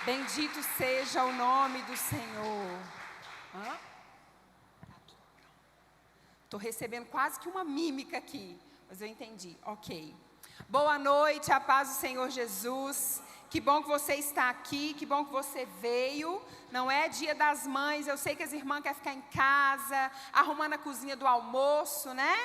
Bendito seja o nome do Senhor. Estou recebendo quase que uma mímica aqui, mas eu entendi, ok. Boa noite, a paz do Senhor Jesus. Que bom que você está aqui, que bom que você veio. Não é Dia das Mães, eu sei que as irmãs querem ficar em casa, arrumando a cozinha do almoço, né?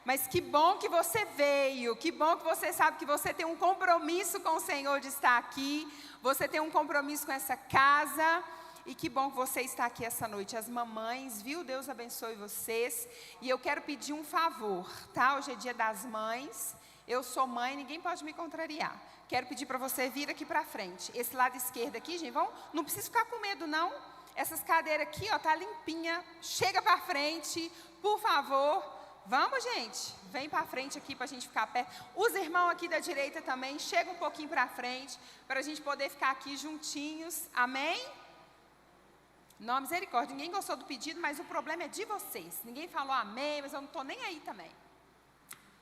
Mas que bom que você veio, que bom que você sabe que você tem um compromisso com o Senhor de estar aqui. Você tem um compromisso com essa casa. E que bom que você está aqui essa noite. As mamães, viu? Deus abençoe vocês. E eu quero pedir um favor, tá? Hoje é Dia das Mães. Eu sou mãe, ninguém pode me contrariar. Quero pedir para você vir aqui para frente. Esse lado esquerdo aqui, gente, não precisa ficar com medo, não. Essas cadeiras aqui, ó, tá limpinha. Chega para frente, por favor. Vamos, gente. Vem para frente aqui para a gente ficar perto. Os irmãos aqui da direita também, chega um pouquinho para frente, para a gente poder ficar aqui juntinhos. Amém? Não, misericórdia. Ninguém gostou do pedido, mas o problema é de vocês. Ninguém falou amém, mas eu não estou nem aí também.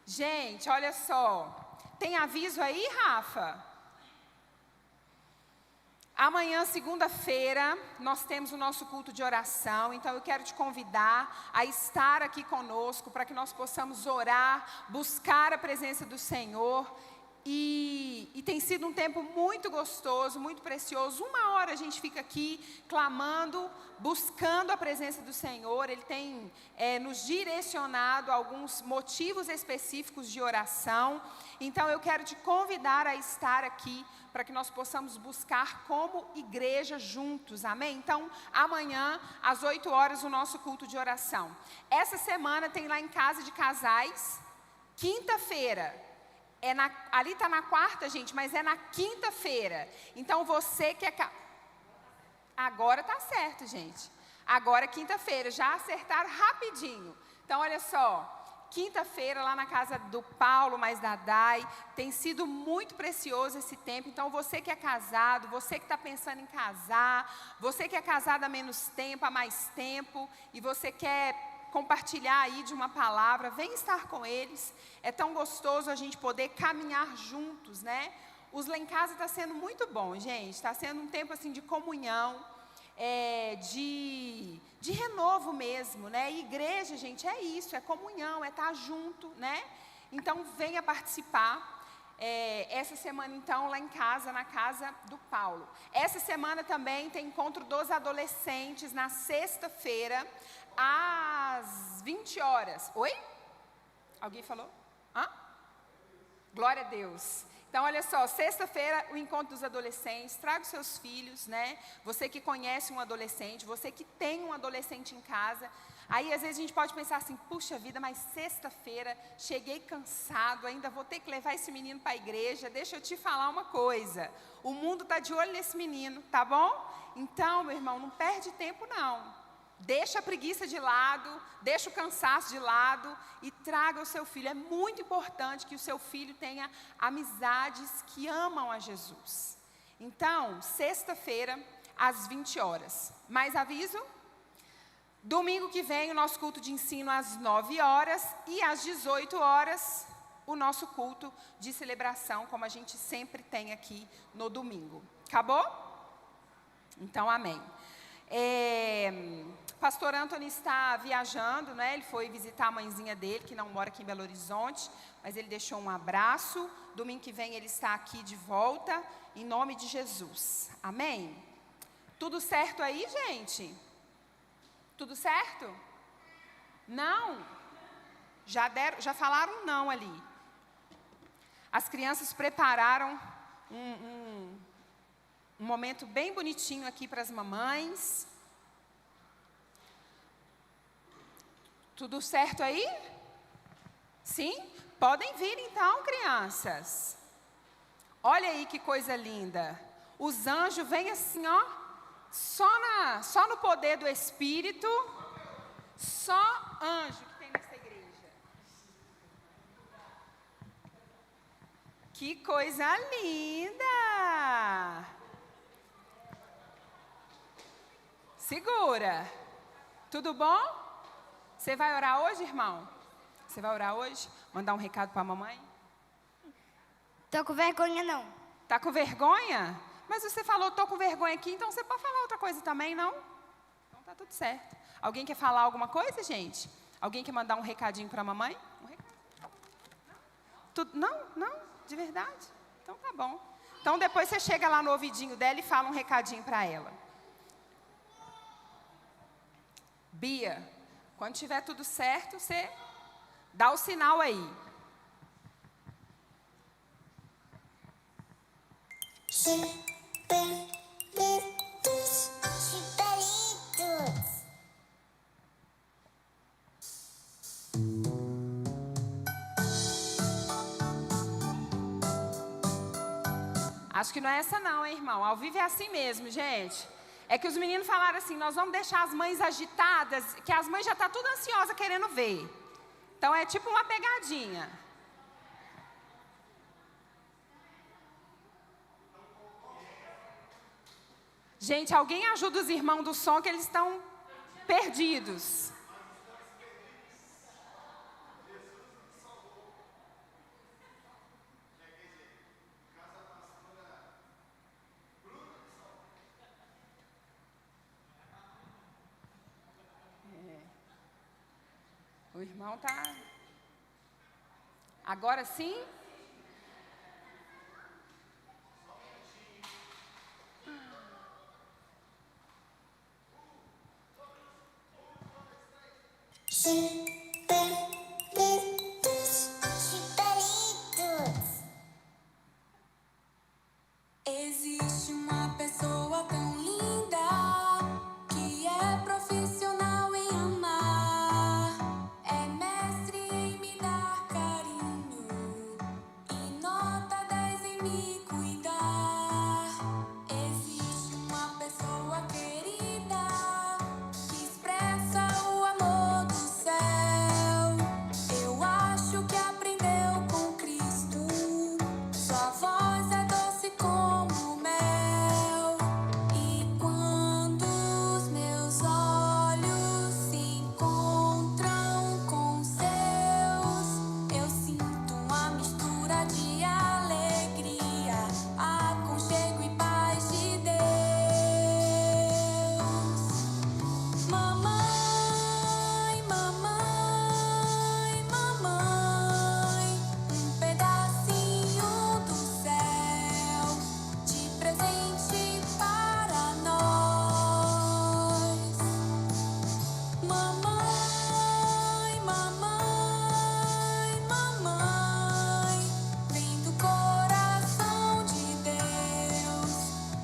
Gente, olha só. Tem aviso aí, Rafa? Amanhã, segunda-feira, nós temos o nosso culto de oração. Então, eu quero te convidar a estar aqui conosco para que nós possamos orar, buscar a presença do Senhor. E tem sido um tempo muito gostoso, muito precioso. 1 hora a gente fica aqui clamando, buscando a presença do Senhor. Ele tem nos direcionado a alguns motivos específicos de oração. Então eu quero te convidar a estar aqui para que nós possamos buscar como igreja juntos, amém? Então amanhã às 8 horas o nosso culto de oração. Essa semana tem lá em Casa de Casais, quinta-feira. Ali está na quarta, gente, mas é na quinta-feira. Então, você que é... Agora está certo, gente. Agora é quinta-feira, já acertaram rapidinho. Então, olha só. Quinta-feira, lá na casa do Paulo, mais da Dai. Tem sido muito precioso esse tempo. Então, você que é casado, você que está pensando em casar, você que é casado há menos tempo, há mais tempo, e você quer compartilhar aí de uma palavra, vem estar com eles. É tão gostoso a gente poder caminhar juntos, né? Os lá em casa está sendo muito bom, gente. Está sendo um tempo assim de comunhão, de renovo mesmo, né? E igreja, gente, é isso, é comunhão, é estar junto, né? Então venha participar. Essa semana então lá em casa, na casa do Paulo. Essa semana também tem encontro dos adolescentes na sexta-feira às 20 horas. Oi? Alguém falou? Glória a Deus. Então, olha só, sexta-feira, o encontro dos adolescentes. Traga os seus filhos, né? Você que conhece um adolescente, você que tem um adolescente em casa. Aí, às vezes, a gente pode pensar assim, puxa vida, mas sexta-feira, cheguei cansado, ainda vou ter que levar esse menino para a igreja. Deixa eu te falar uma coisa. O mundo está de olho nesse menino, tá bom? Então, meu irmão, não perde tempo, não. Deixa a preguiça de lado, deixa o cansaço de lado e traga o seu filho. É muito importante que o seu filho tenha amizades que amam a Jesus. Então, sexta-feira, às 20 horas. Mais aviso? Domingo que vem, o nosso culto de ensino às 9 horas e às 18 horas, o nosso culto de celebração, como a gente sempre tem aqui no domingo. Acabou? Então, amém. Pastor Antônio está viajando, né? Ele foi visitar a mãezinha dele, que não mora aqui em Belo Horizonte, mas ele deixou um abraço. Domingo que vem ele está aqui de volta, em nome de Jesus. Amém? Tudo certo aí, gente? Tudo certo? Não? Já falaram não ali. As crianças prepararam um momento bem bonitinho aqui para as mamães. Tudo certo aí? Sim? Podem vir então, crianças. Olha aí que coisa linda. Os anjos vêm assim, ó, só no poder do Espírito. Só anjo que tem nessa igreja. Que coisa linda! Segura. Tudo bom? Você vai orar hoje, irmão? Você vai orar hoje? Mandar um recado para a mamãe? Tô com vergonha, não. Tá com vergonha? Mas você falou, estou com vergonha aqui, então você pode falar outra coisa também, não? Então tá tudo certo. Alguém quer falar alguma coisa, gente? Alguém quer mandar um recadinho para a mamãe? Um recadinho? Não? De verdade? Então tá bom. Então depois você chega lá no ouvidinho dela e fala um recadinho para ela. Bia, quando tiver tudo certo, você dá o sinal aí. Chipelitos, chipelitos. Acho que não é essa não, hein, irmão? Ao vivo é assim mesmo, gente. É que os meninos falaram assim, nós vamos deixar as mães agitadas, que as mães já estão tudo ansiosas querendo ver. Então é tipo uma pegadinha. Gente, alguém ajuda os irmãos do som que eles estão perdidos. O irmão tá... Agora sim? Chipelitos, chipelitos. Existe uma pessoa tão linda que é profissional em amar, é mestre em me dar carinho e nota 10 em me cuidar. Existe uma pessoa querida que expressa o amor do céu. Eu acho que aprendeu com Cristo. Sua voz é doce como mel. E quando os meus olhos se encontram com os seus, eu sinto uma mistura de alegria, aconchego e paz de Deus. Mamãe, mamãe, mamãe, um pedacinho do céu de presente para nós. Mamãe, mamãe, mamãe, vem do coração de Deus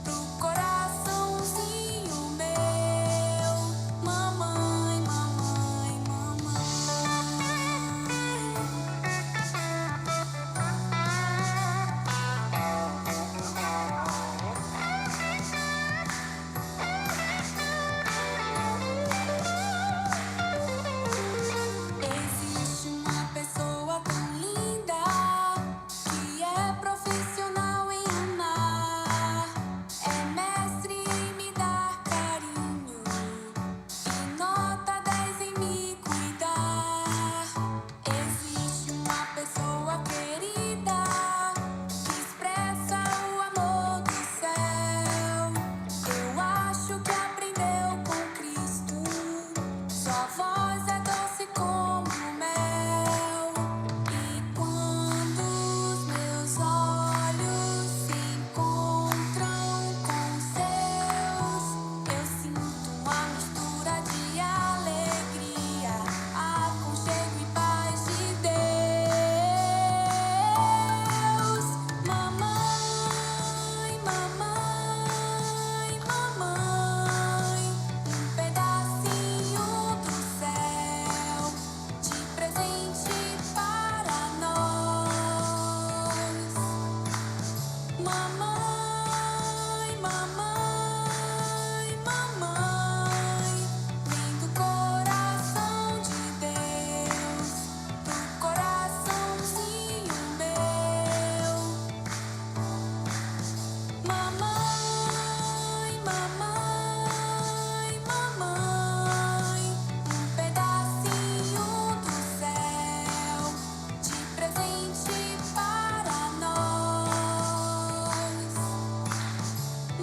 pro coraçãozinho meu. Mamãe, mamãe, mamãe. Existe uma pessoa tão linda que é profissional em amar, é mestre em me dar carinho e nota 10 em me cuidar. Existe uma pessoa querida que expressa o amor do céu. Eu acho que aprendeu com Cristo. Sua voz é doce como mel. E quando os meus olhos se encontram com os seus, eu sinto uma mistura de alegria, aconchego e paz de Deus. Mamãe, mamãe, mamãe, um pedacinho do céu de presente para nós. Mamãe, mamãe, mamãe, vem do coração de Deus pro coraçãozinho meu. Mamãe, mamãe, mamãe, um pedacinho do céu de presente para nós.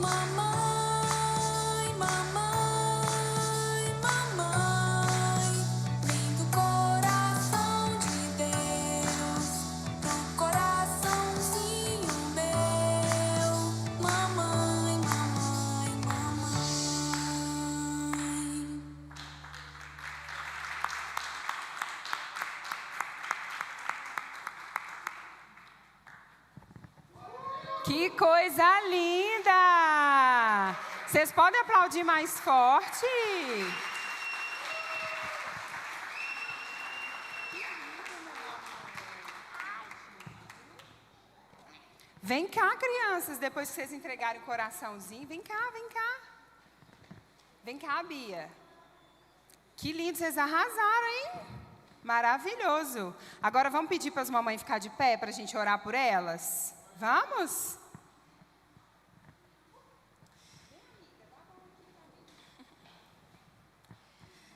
Mamãe, mamãe, mamãe, lindo coração de Deus, pro coraçãozinho meu. Mamãe, mamãe, mamãe. Que coisa linda! Vocês podem aplaudir mais forte? Vem cá, crianças, depois que vocês entregarem o coraçãozinho. Vem cá, vem cá. Vem cá, Bia. Que lindo, vocês arrasaram, hein? Maravilhoso. Agora vamos pedir para as mamães ficar de pé para a gente orar por elas? Vamos?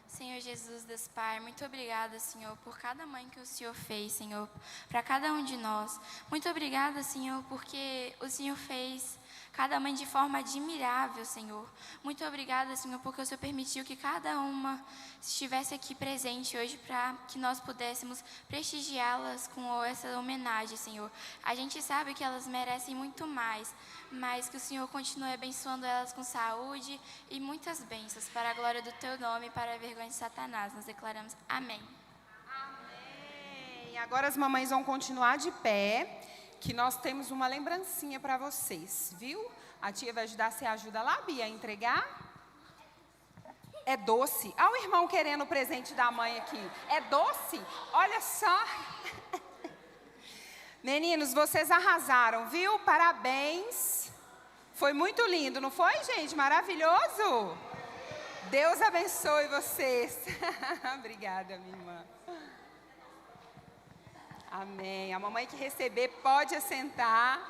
Senhor Jesus, Deus Pai, muito obrigada, Senhor, por cada mãe que o Senhor fez, Senhor, para cada um de nós. Muito obrigada, Senhor, porque o Senhor fez cada mãe de forma admirável, Senhor. Muito obrigada, Senhor, porque o Senhor permitiu que cada uma estivesse aqui presente hoje para que nós pudéssemos prestigiá-las com essa homenagem, Senhor. A gente sabe que elas merecem muito mais, mas que o Senhor continue abençoando elas com saúde e muitas bênçãos para a glória do Teu nome e para a vergonha de Satanás. Nós declaramos amém. Amém. Agora as mamães vão continuar de pé, que nós temos uma lembrancinha para vocês, viu? A tia vai ajudar, você ajuda lá, Bia, a entregar? É doce. Olha o irmão querendo o presente da mãe aqui. É doce? Olha só. Meninos, vocês arrasaram, viu? Parabéns. Foi muito lindo, não foi, gente? Maravilhoso. Deus abençoe vocês. Obrigada, minha irmã. Amém. A mamãe que receber pode assentar.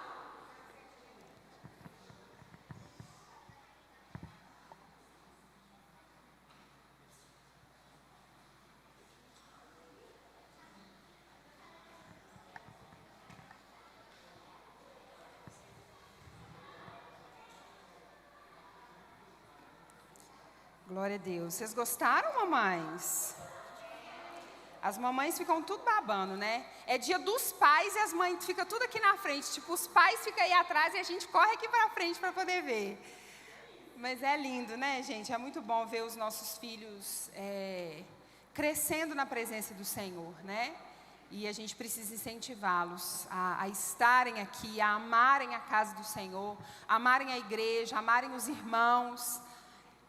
Glória a Deus. Vocês gostaram, mamães? As mamães ficam tudo babando, né? É dia dos pais e as mães ficam tudo aqui na frente. Tipo, os pais ficam aí atrás e a gente corre aqui pra frente para poder ver. Mas é lindo, né, gente? É muito bom ver os nossos filhos crescendo na presença do Senhor, né? E a gente precisa incentivá-los a estarem aqui, a amarem a casa do Senhor, amarem a igreja, amarem os irmãos.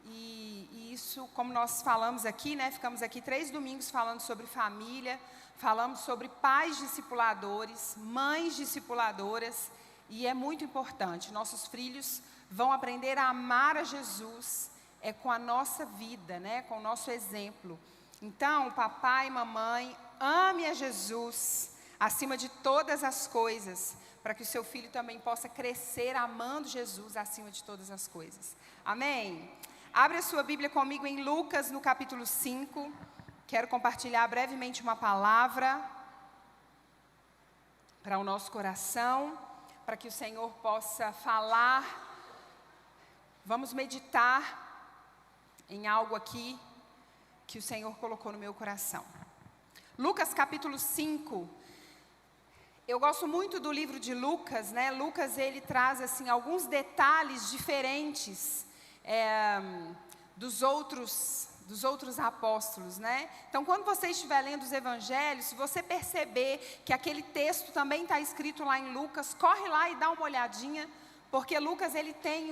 E isso, como nós falamos aqui, né? Ficamos aqui 3 domingos falando sobre família, falamos sobre pais discipuladores, mães discipuladoras, e é muito importante. Nossos filhos vão aprender a amar a Jesus com a nossa vida, né? Com o nosso exemplo. Então, papai e mamãe, ame a Jesus acima de todas as coisas, para que o seu filho também possa crescer amando Jesus acima de todas as coisas. Amém? Abre a sua Bíblia comigo em Lucas, no capítulo 5. Quero compartilhar brevemente uma palavra para o nosso coração, para que o Senhor possa falar. Vamos meditar em algo aqui que o Senhor colocou no meu coração. Lucas, capítulo 5. Eu gosto muito do livro de Lucas, né? Lucas, ele traz, assim, alguns detalhes diferentes dos outros apóstolos, né? Então, quando você estiver lendo os evangelhos, se você perceber que aquele texto também está escrito lá em Lucas, corre lá e dá uma olhadinha, porque Lucas, ele tem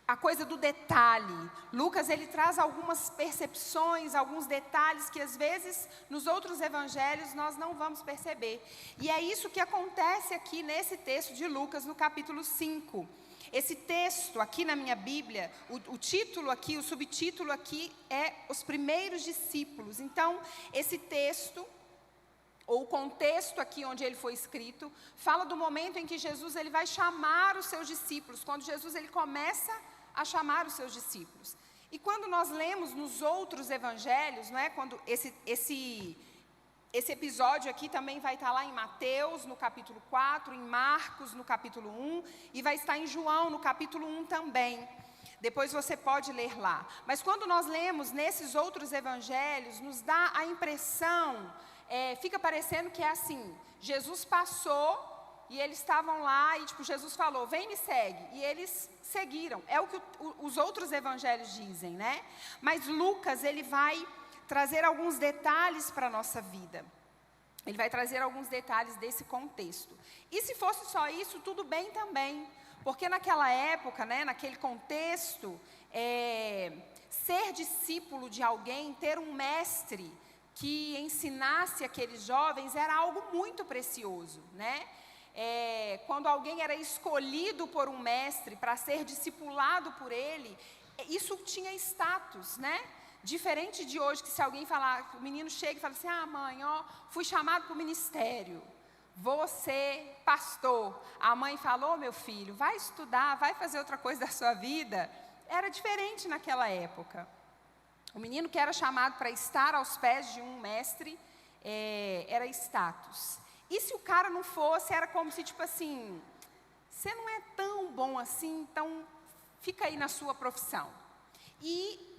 a coisa do detalhe. Lucas, ele traz algumas percepções, alguns detalhes que às vezes nos outros evangelhos nós não vamos perceber. E é isso que acontece aqui nesse texto de Lucas, no capítulo 5. Esse texto aqui na minha Bíblia, o título aqui, o subtítulo aqui é Os Primeiros Discípulos. Então, esse texto, ou o contexto aqui onde ele foi escrito, fala do momento em que Jesus ele vai chamar os seus discípulos, quando Jesus ele começa a chamar os seus discípulos. E quando nós lemos nos outros evangelhos, não é? Quando Esse episódio aqui também vai estar lá em Mateus, no capítulo 4, em Marcos, no capítulo 1, e vai estar em João, no capítulo 1 também. Depois você pode ler lá. Mas quando nós lemos nesses outros evangelhos, nos dá a impressão, fica parecendo que é assim, Jesus passou e eles estavam lá e tipo, Jesus falou, vem me segue. E eles seguiram. É o que os outros evangelhos dizem, né? Mas Lucas, ele vai trazer alguns detalhes para a nossa vida. Ele vai trazer alguns detalhes desse contexto. E se fosse só isso, tudo bem também. Porque naquela época, né, naquele contexto, ser discípulo de alguém, ter um mestre que ensinasse aqueles jovens era algo muito precioso, né? Quando alguém era escolhido por um mestre para ser discipulado por ele, isso tinha status, né? Diferente de hoje, que se alguém falar, o menino chega e fala assim, mãe, fui chamado para o ministério, vou ser pastor. A mãe falou, meu filho, vai estudar, vai fazer outra coisa da sua vida. Era diferente naquela época. O menino que era chamado para estar aos pés de um mestre, era status. E se o cara não fosse, era como se, tipo assim, você não é tão bom assim, então fica aí na sua profissão. E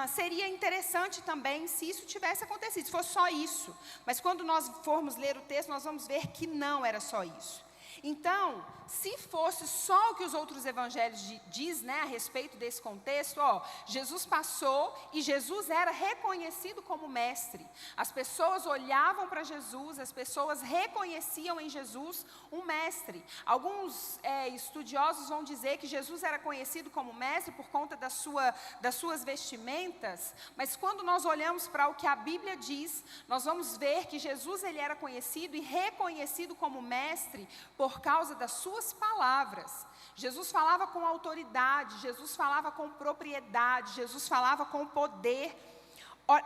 seria interessante também se isso tivesse acontecido, se fosse só isso. Mas quando nós formos ler o texto, nós vamos ver que não era só isso. Então, se fosse só o que os outros evangelhos diz, né, a respeito desse contexto, Jesus passou e Jesus era reconhecido como mestre. As pessoas olhavam para Jesus, as pessoas reconheciam em Jesus um mestre. Alguns estudiosos vão dizer que Jesus era conhecido como mestre por conta das suas vestimentas, mas quando nós olhamos para o que a Bíblia diz, nós vamos ver que Jesus ele era conhecido e reconhecido como mestre por causa das suas palavras. Jesus falava com autoridade, Jesus falava com propriedade, Jesus falava com poder.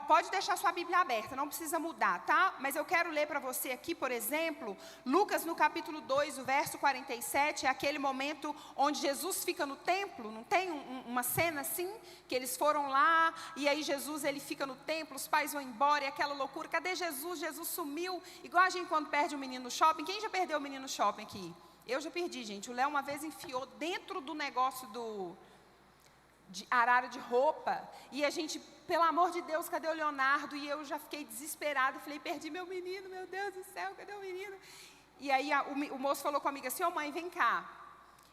Pode deixar sua Bíblia aberta, não precisa mudar, tá? Mas eu quero ler para você aqui, por exemplo, Lucas no capítulo 2, o verso 47, é aquele momento onde Jesus fica no templo, não tem uma cena assim? Que eles foram lá, e aí Jesus ele fica no templo, os pais vão embora, e aquela loucura, cadê Jesus? Jesus sumiu, igual a gente quando perde o menino no shopping. Quem já perdeu o menino no shopping aqui? Eu já perdi, gente. O Léo uma vez enfiou dentro do negócio de arara de roupa, e a gente, pelo amor de Deus, cadê o Leonardo? E eu já fiquei desesperada, falei, perdi meu menino, meu Deus do céu, cadê o menino? E aí o moço falou comigo assim, mãe, vem cá,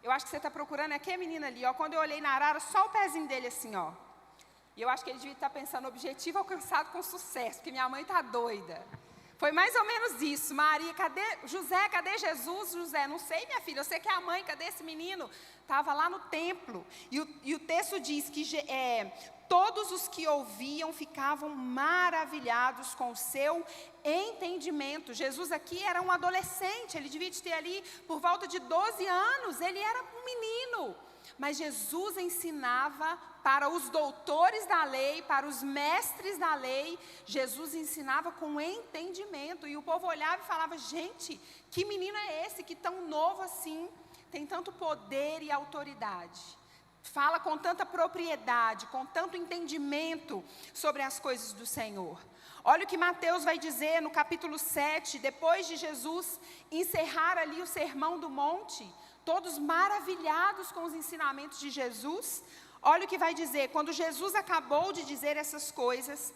eu acho que você está procurando aquele menino ali, quando eu olhei na arara, só o pezinho dele assim, e eu acho que ele devia estar pensando, objetivo alcançado com sucesso, porque minha mãe está doida. Foi mais ou menos isso. Maria, cadê José, cadê Jesus? José, não sei, minha filha, eu sei que é a mãe, cadê esse menino? Estava lá no templo. E o texto diz que todos os que ouviam ficavam maravilhados com o seu entendimento. Jesus aqui era um adolescente, ele devia ter ali por volta de 12 anos, ele era um menino. Mas Jesus ensinava para os doutores da lei, para os mestres da lei, Jesus ensinava com entendimento. E o povo olhava e falava, gente, que menino é esse que tão novo assim, tem tanto poder e autoridade? Fala com tanta propriedade, com tanto entendimento sobre as coisas do Senhor. Olha o que Mateus vai dizer no capítulo 7, depois de Jesus encerrar ali o Sermão do Monte, todos maravilhados com os ensinamentos de Jesus. Olha o que vai dizer, quando Jesus acabou de dizer essas coisas,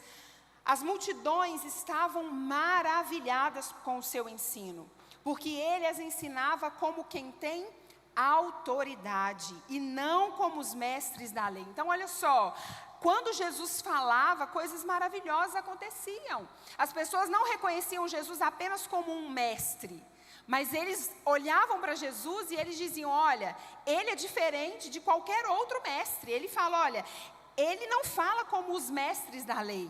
as multidões estavam maravilhadas com o seu ensino, porque ele as ensinava como quem tem autoridade, e não como os mestres da lei. Então olha só, quando Jesus falava, coisas maravilhosas aconteciam. As pessoas não reconheciam Jesus apenas como um mestre, mas eles olhavam para Jesus e eles diziam, olha, ele é diferente de qualquer outro mestre. Ele fala, olha, ele não fala como os mestres da lei.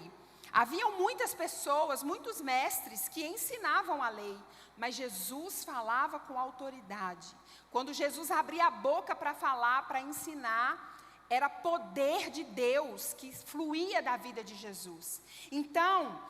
Haviam muitas pessoas, muitos mestres que ensinavam a lei, mas Jesus falava com autoridade. Quando Jesus abria a boca para falar, para ensinar, era poder de Deus que fluía da vida de Jesus. Então,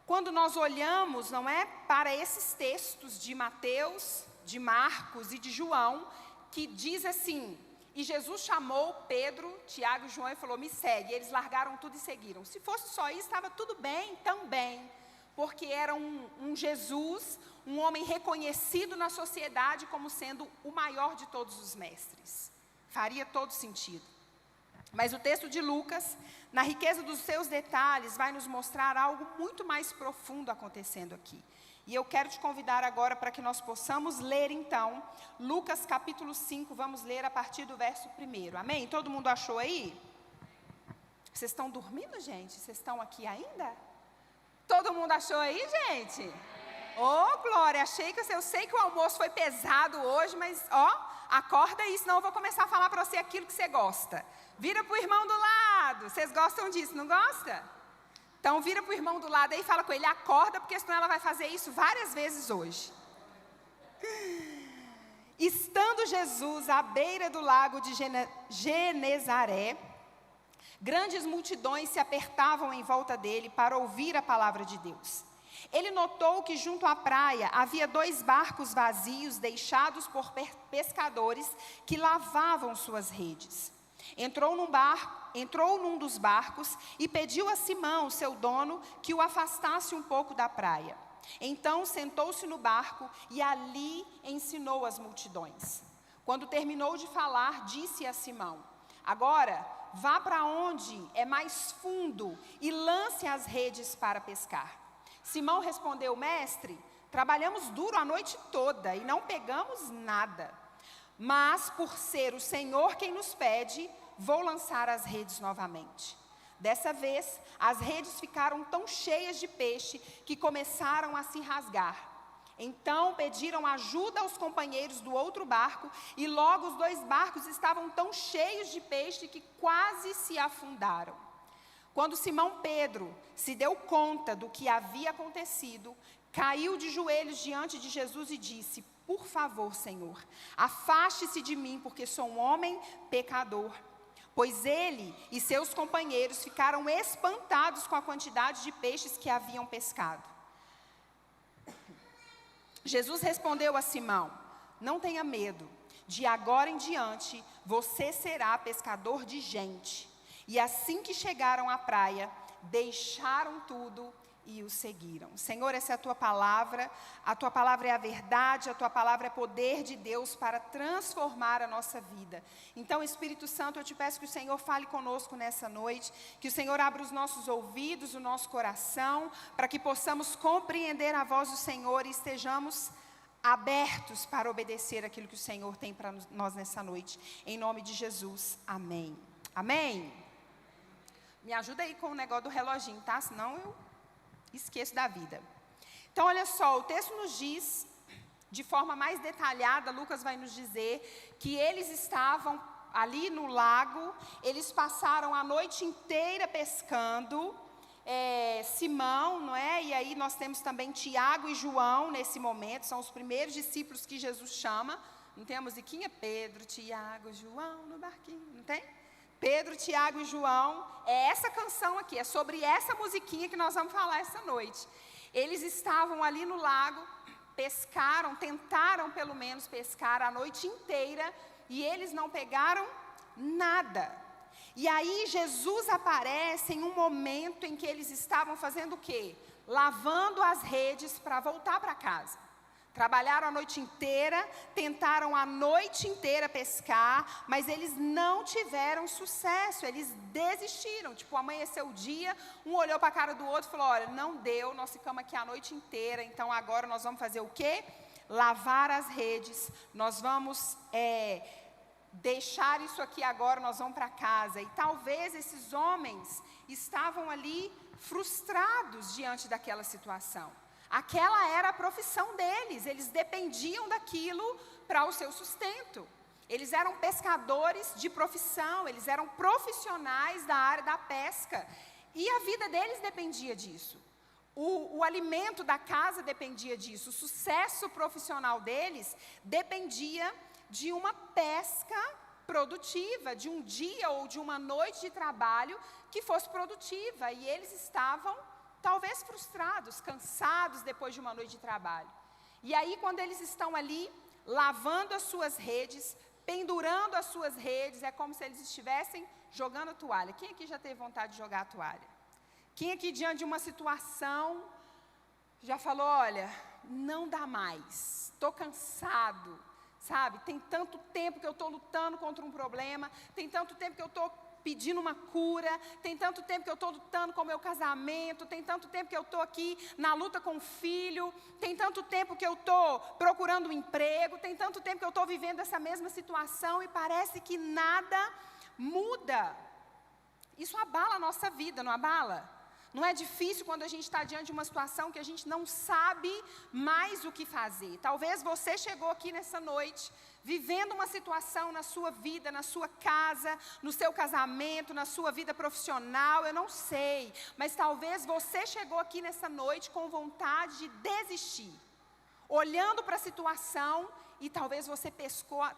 quando nós olhamos, não é, para esses textos de Mateus, de Marcos e de João, que diz assim, e Jesus chamou Pedro, Tiago e João e falou, me segue. E eles largaram tudo e seguiram. Se fosse só isso, estava tudo bem também. porque era um Jesus, um homem reconhecido na sociedade como sendo o maior de todos os mestres. Faria todo sentido. Mas o texto de Lucas, na riqueza dos seus detalhes, vai nos mostrar algo muito mais profundo acontecendo aqui. E eu quero te convidar agora para que nós possamos ler então, Lucas capítulo 5, vamos ler a partir do verso 1. Amém? Todo mundo achou aí? Vocês estão dormindo, gente? Vocês estão aqui ainda? Todo mundo achou aí, gente? Ô, Glória, eu sei que o almoço foi pesado hoje, mas acorda aí, senão eu vou começar a falar para você aquilo que você gosta. Vira para o irmão do lado. Vocês gostam disso, não gosta? Então vira para o irmão do lado aí e fala com ele, acorda, porque senão ela vai fazer isso várias vezes hoje. Estando Jesus à beira do lago de Genezaré, grandes multidões se apertavam em volta dele para ouvir a palavra de Deus. Ele notou que junto à praia havia 2 barcos vazios deixados por pescadores que lavavam suas redes. Entrou num dos barcos e pediu a Simão, seu dono, que o afastasse um pouco da praia. Então sentou-se no barco e ali ensinou as multidões. Quando terminou de falar, disse a Simão: agora vá para onde é mais fundo e lance as redes para pescar. Simão respondeu: mestre, trabalhamos duro a noite toda e não pegamos nada. Mas por ser o Senhor quem nos pede, vou lançar as redes novamente. Dessa vez, as redes ficaram tão cheias de peixe que começaram a se rasgar. Então pediram ajuda aos companheiros do outro barco e logo os 2 barcos estavam tão cheios de peixe que quase se afundaram. Quando Simão Pedro se deu conta do que havia acontecido, caiu de joelhos diante de Jesus e disse: por favor, Senhor, afaste-se de mim, porque sou um homem pecador. Pois ele e seus companheiros ficaram espantados com a quantidade de peixes que haviam pescado. Jesus respondeu a Simão: não tenha medo, de agora em diante você será pescador de gente. E assim que chegaram à praia, deixaram tudo e o seguiram. Senhor, essa é a tua palavra é a verdade, a tua palavra é poder de Deus para transformar a nossa vida. Então, Espírito Santo, eu te peço que o Senhor fale conosco nessa noite, que o Senhor abra os nossos ouvidos, o nosso coração, para que possamos compreender a voz do Senhor e estejamos abertos para obedecer aquilo que o Senhor tem para nós nessa noite. Em nome de Jesus, amém. Amém? Me ajuda aí com o negócio do reloginho, tá? Senão eu esqueço da vida. Então, olha só, o texto nos diz, de forma mais detalhada, Lucas vai nos dizer que eles estavam ali no lago, eles passaram a noite inteira pescando, Simão, não é? E aí nós temos também Tiago e João nesse momento, são os primeiros discípulos que Jesus chama. Não tem a musiquinha? Pedro, Tiago, João no barquinho, não tem? Pedro, Tiago e João, é essa canção aqui, é sobre essa musiquinha que nós vamos falar essa noite. Eles estavam ali no lago, pescaram, tentaram pelo menos pescar a noite inteira, e eles não pegaram nada. E aí Jesus aparece em um momento em que eles estavam fazendo o quê? Lavando as redes para voltar para casa. Trabalharam a noite inteira, tentaram a noite inteira pescar, mas eles não tiveram sucesso, eles desistiram. Tipo, amanheceu o dia, um olhou para a cara do outro e falou: olha, não deu, nós ficamos aqui a noite inteira, então agora nós vamos fazer o quê? Lavar as redes, nós vamos deixar isso aqui agora, nós vamos para casa. E talvez esses homens estavam ali frustrados diante daquela situação. Aquela era a profissão deles, eles dependiam daquilo para o seu sustento. Eles eram pescadores de profissão, eles eram profissionais da área da pesca. E a vida deles dependia disso. O alimento da casa dependia disso. O sucesso profissional deles dependia de uma pesca produtiva, de um dia ou de uma noite de trabalho que fosse produtiva. E eles estavam talvez frustrados, cansados depois de uma noite de trabalho. E aí, quando eles estão ali, lavando as suas redes, pendurando as suas redes, é como se eles estivessem jogando a toalha. Quem aqui já teve vontade de jogar a toalha? Quem aqui, diante de uma situação Já falou, olha, não dá mais, estou cansado, sabe? Tem tanto tempo que eu estou lutando contra um problema, tem tanto tempo que eu estou pedindo uma cura, tem tanto tempo que eu estou lutando com o meu casamento, tem tanto tempo que eu estou aqui na luta com o filho, tem tanto tempo que eu estou procurando um emprego, tem tanto tempo que eu estou vivendo essa mesma situação e parece que nada muda. Isso abala a nossa vida, não abala? Não é difícil quando a gente está diante de uma situação que a gente não sabe mais o que fazer. Talvez você chegou aqui nessa noite, vivendo uma situação na sua vida, na sua casa, no seu casamento, na sua vida profissional, eu não sei. Mas talvez você chegou aqui nessa noite com vontade de desistir. Olhando para a situação e talvez você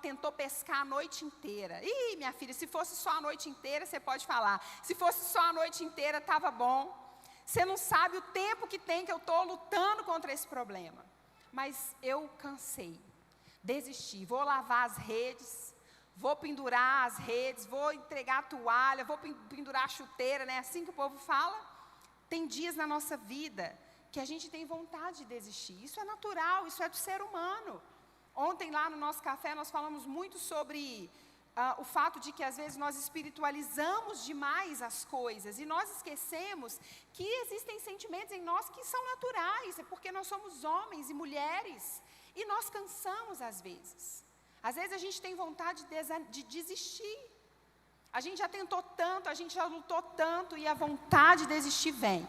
tentou pescar a noite inteira. Ih, minha filha, se fosse só a noite inteira, você pode falar. Se fosse só a noite inteira, estava bom. Você não sabe o tempo que tem que eu estou lutando contra esse problema. Mas eu cansei, desisti. Vou lavar as redes, vou pendurar as redes, vou entregar a toalha, vou pendurar a chuteira, né? Assim que o povo fala. Tem dias na nossa vida que a gente tem vontade de desistir. Isso é natural, isso é do ser humano. Ontem lá no nosso café nós falamos muito sobre o fato de que às vezes nós espiritualizamos demais as coisas e nós esquecemos que existem sentimentos em nós que são naturais, é porque nós somos homens e mulheres e nós cansamos às vezes. Às vezes a gente tem vontade de desistir. A gente já tentou tanto, a gente já lutou tanto e a vontade de desistir vem.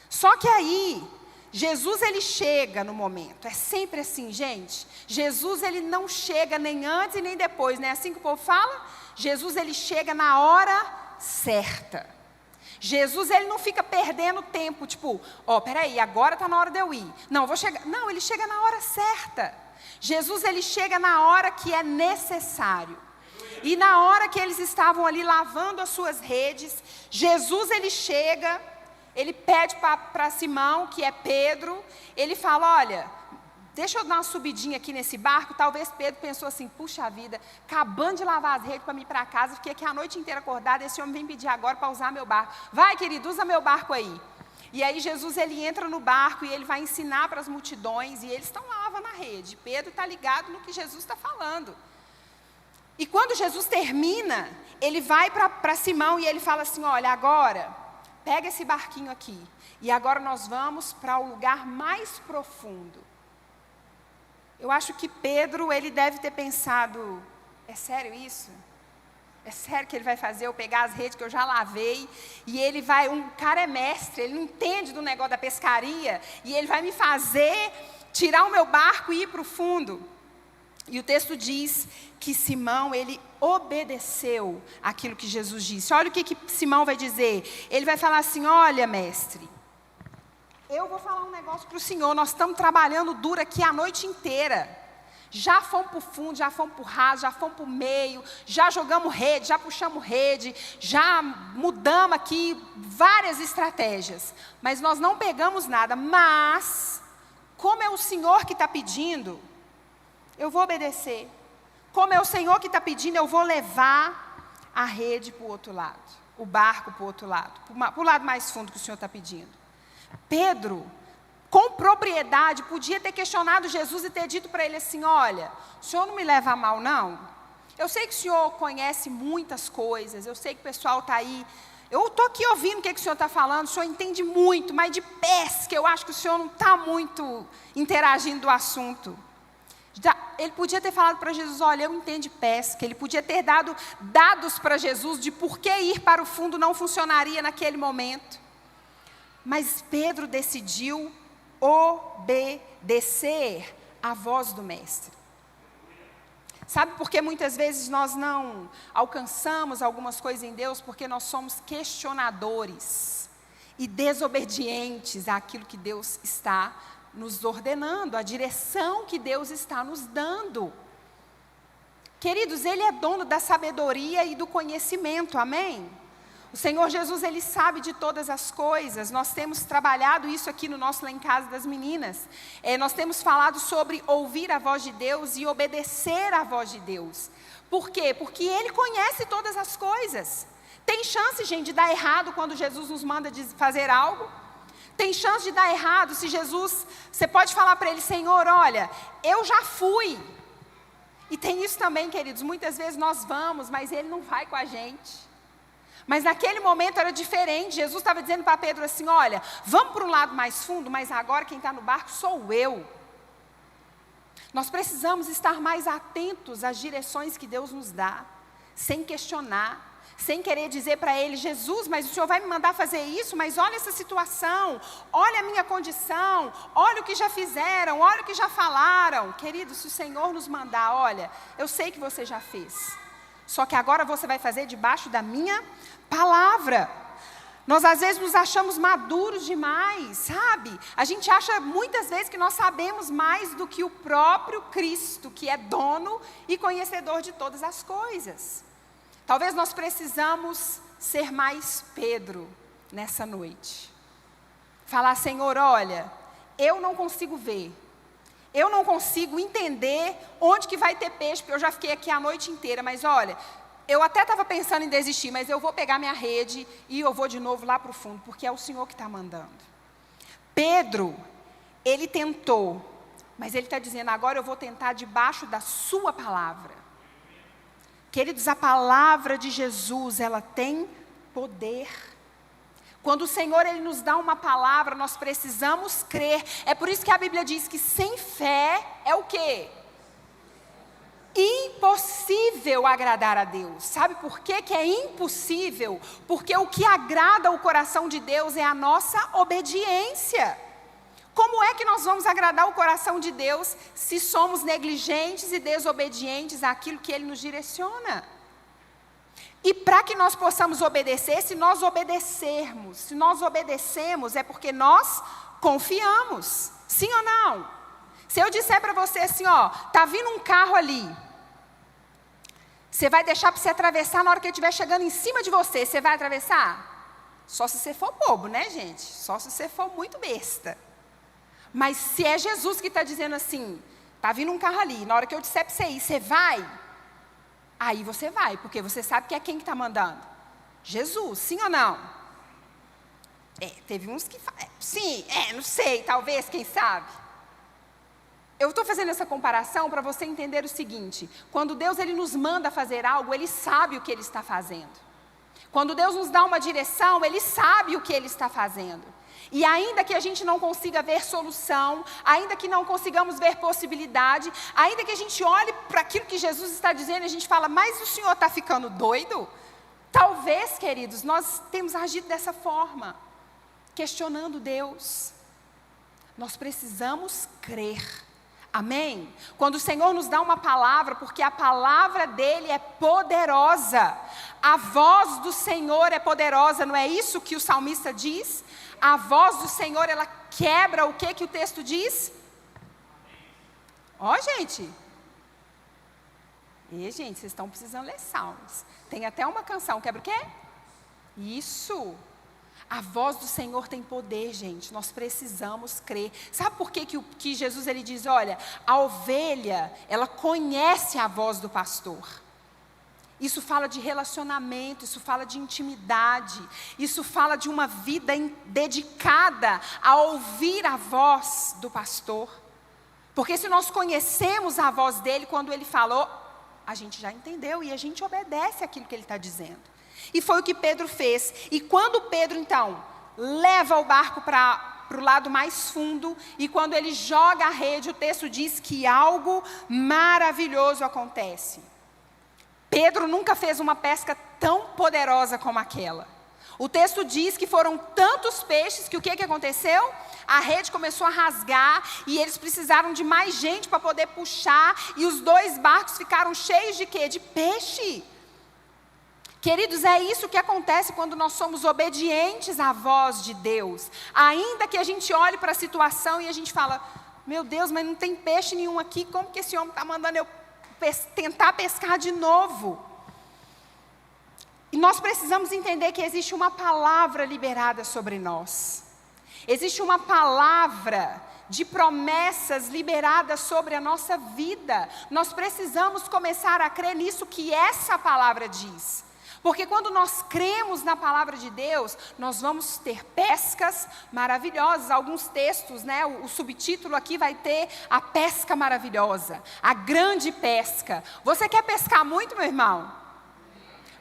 Só que aí, Jesus ele chega no momento, é sempre assim, gente. Jesus ele não chega nem antes e nem depois, não é assim que o povo fala? Jesus ele chega na hora certa. Jesus ele não fica perdendo tempo, tipo, peraí, agora está na hora de eu ir. Não, vou chegar. Não, ele chega na hora certa. Jesus ele chega na hora que é necessário. E na hora que eles estavam ali lavando as suas redes, Jesus ele chega. Ele pede para Simão, que é Pedro, ele fala, olha, deixa eu dar uma subidinha aqui nesse barco. Talvez Pedro pensou assim, puxa vida, acabando de lavar as redes para ir para casa, fiquei aqui a noite inteira acordada, esse homem vem pedir agora para usar meu barco. Vai, querido, usa meu barco aí. E aí Jesus ele entra no barco e ele vai ensinar para as multidões, e eles estão lá lavando a rede. Pedro está ligado no que Jesus está falando. E quando Jesus termina, ele vai para Simão e ele fala assim, olha, agora pega esse barquinho aqui, e agora nós vamos para o lugar mais profundo. Eu acho que Pedro, ele deve ter pensado, é sério isso? É sério que ele vai fazer eu pegar as redes que eu já lavei, e ele vai, um cara é mestre, ele não entende do negócio da pescaria, e ele vai me fazer tirar o meu barco e ir para o fundo. E o texto diz que Simão, ele obedeceu aquilo que Jesus disse. Olha o que Simão vai dizer. Ele vai falar assim, olha mestre, eu vou falar um negócio para o senhor, nós estamos trabalhando duro aqui a noite inteira. Já fomos para o fundo, já fomos para o raso, já fomos para o meio, já jogamos rede, já puxamos rede, já mudamos aqui várias estratégias. Mas nós não pegamos nada, mas como é o senhor que está pedindo, eu vou obedecer. Como é o Senhor que está pedindo, eu vou levar a rede para o outro lado. O barco para o outro lado. Para o lado mais fundo que o Senhor está pedindo. Pedro, com propriedade, podia ter questionado Jesus e ter dito para ele assim, olha, o Senhor não me leva a mal não? Eu sei que o Senhor conhece muitas coisas, eu sei que o pessoal está aí. Eu estou aqui ouvindo o que o Senhor está falando, o Senhor entende muito, mas de pesca eu acho que o Senhor não está muito interagindo do assunto. Ele podia ter falado para Jesus, olha, eu entendo de pesca. Ele podia ter dado dados para Jesus de por que ir para o fundo não funcionaria naquele momento. Mas Pedro decidiu obedecer à voz do mestre. Sabe por que muitas vezes nós não alcançamos algumas coisas em Deus? Porque nós somos questionadores e desobedientes àquilo que Deus está nos ordenando, a direção que Deus está nos dando. Queridos, Ele é dono da sabedoria e do conhecimento, amém? O Senhor Jesus, Ele sabe de todas as coisas. Nós temos trabalhado isso aqui no nosso Lá em Casa das Meninas. Nós temos falado sobre ouvir a voz de Deus e obedecer à voz de Deus. Por quê? Porque Ele conhece todas as coisas. Tem chance, gente, de dar errado quando Jesus nos manda fazer algo? Tem chance de dar errado se Jesus, você pode falar para ele, Senhor, olha, eu já fui. E tem isso também, queridos, muitas vezes nós vamos, mas ele não vai com a gente. Mas naquele momento era diferente, Jesus estava dizendo para Pedro assim, olha, vamos para um lado mais fundo, mas agora quem está no barco sou eu. Nós precisamos estar mais atentos às direções que Deus nos dá, sem questionar. Sem querer dizer para ele, Jesus, mas o Senhor vai me mandar fazer isso? Mas olha essa situação, olha a minha condição, olha o que já fizeram, olha o que já falaram. Querido, se o Senhor nos mandar, olha, eu sei que você já fez. Só que agora você vai fazer debaixo da minha palavra. Nós às vezes nos achamos maduros demais, sabe? A gente acha muitas vezes que nós sabemos mais do que o próprio Cristo, que é dono e conhecedor de todas as coisas. Talvez nós precisamos ser mais Pedro nessa noite. Falar, Senhor, olha, eu não consigo ver. Eu não consigo entender onde que vai ter peixe, porque eu já fiquei aqui a noite inteira. Mas olha, eu até estava pensando em desistir, mas eu vou pegar minha rede e eu vou de novo lá para o fundo, porque é o Senhor que está mandando. Pedro, ele tentou, mas ele está dizendo, agora eu vou tentar debaixo da sua palavra. Queridos, a palavra de Jesus, ela tem poder. Quando o Senhor, Ele nos dá uma palavra, nós precisamos crer. É por isso que a Bíblia diz que sem fé é o quê? Impossível agradar a Deus. Sabe por quê que é impossível? Porque o que agrada o coração de Deus é a nossa obediência. Como é que nós vamos agradar o coração de Deus se somos negligentes e desobedientes àquilo que Ele nos direciona? E para que nós possamos obedecer, se nós obedecemos, é porque nós confiamos. Sim ou não? Se eu disser para você assim, ó, tá vindo um carro ali, você vai deixar para você atravessar na hora que ele estiver chegando em cima de você, você vai atravessar? Só se você for bobo, né, gente? Só se você for muito besta. Mas se é Jesus que está dizendo assim, está vindo um carro ali, na hora que eu disser para você ir, você vai? Aí você vai, porque você sabe que é quem que está mandando? Jesus, sim ou não? Teve uns que falam, sim, não sei, talvez, quem sabe? Eu estou fazendo essa comparação para você entender o seguinte, quando Deus Ele nos manda fazer algo, Ele sabe o que Ele está fazendo. Quando Deus nos dá uma direção, Ele sabe o que Ele está fazendo. E ainda que a gente não consiga ver solução, ainda que não consigamos ver possibilidade, ainda que a gente olhe para aquilo que Jesus está dizendo e a gente fala, mas o Senhor está ficando doido? Talvez, queridos, nós temos agido dessa forma, questionando Deus. Nós precisamos crer. Amém? Quando o Senhor nos dá uma palavra, porque a palavra dEle é poderosa. A voz do Senhor é poderosa, não é isso que o salmista diz? A voz do Senhor, ela quebra o que o texto diz? Ó, gente. Gente, vocês estão precisando ler salmos. Tem até uma canção, quebra o quê? Isso. A voz do Senhor tem poder, gente. Nós precisamos crer. Sabe por que Jesus ele diz, olha, a ovelha, ela conhece a voz do pastor. Isso fala de relacionamento, isso fala de intimidade, isso fala de uma vida dedicada a ouvir a voz do pastor. Porque se nós conhecemos a voz dele, quando ele falou, a gente já entendeu e a gente obedece aquilo que ele está dizendo. E foi o que Pedro fez. E quando Pedro, então, leva o barco para o lado mais fundo, e quando ele joga a rede, o texto diz que algo maravilhoso acontece. Pedro nunca fez uma pesca tão poderosa como aquela. O texto diz que foram tantos peixes que o que aconteceu? A rede começou a rasgar e eles precisaram de mais gente para poder puxar, e os dois barcos ficaram cheios de quê? De peixe. Queridos, é isso que acontece quando nós somos obedientes à voz de Deus. Ainda que a gente olhe para a situação e a gente fala, meu Deus, mas não tem peixe nenhum aqui, como que esse homem está mandando eu tentar pescar de novo? E nós precisamos entender que existe uma palavra liberada sobre nós. Existe uma palavra de promessas liberadas sobre a nossa vida. Nós precisamos começar a crer nisso que essa palavra diz. Porque quando nós cremos na palavra de Deus, nós vamos ter pescas maravilhosas. Alguns textos, né, o subtítulo aqui vai ter a pesca maravilhosa, a grande pesca. Você quer pescar muito, meu irmão?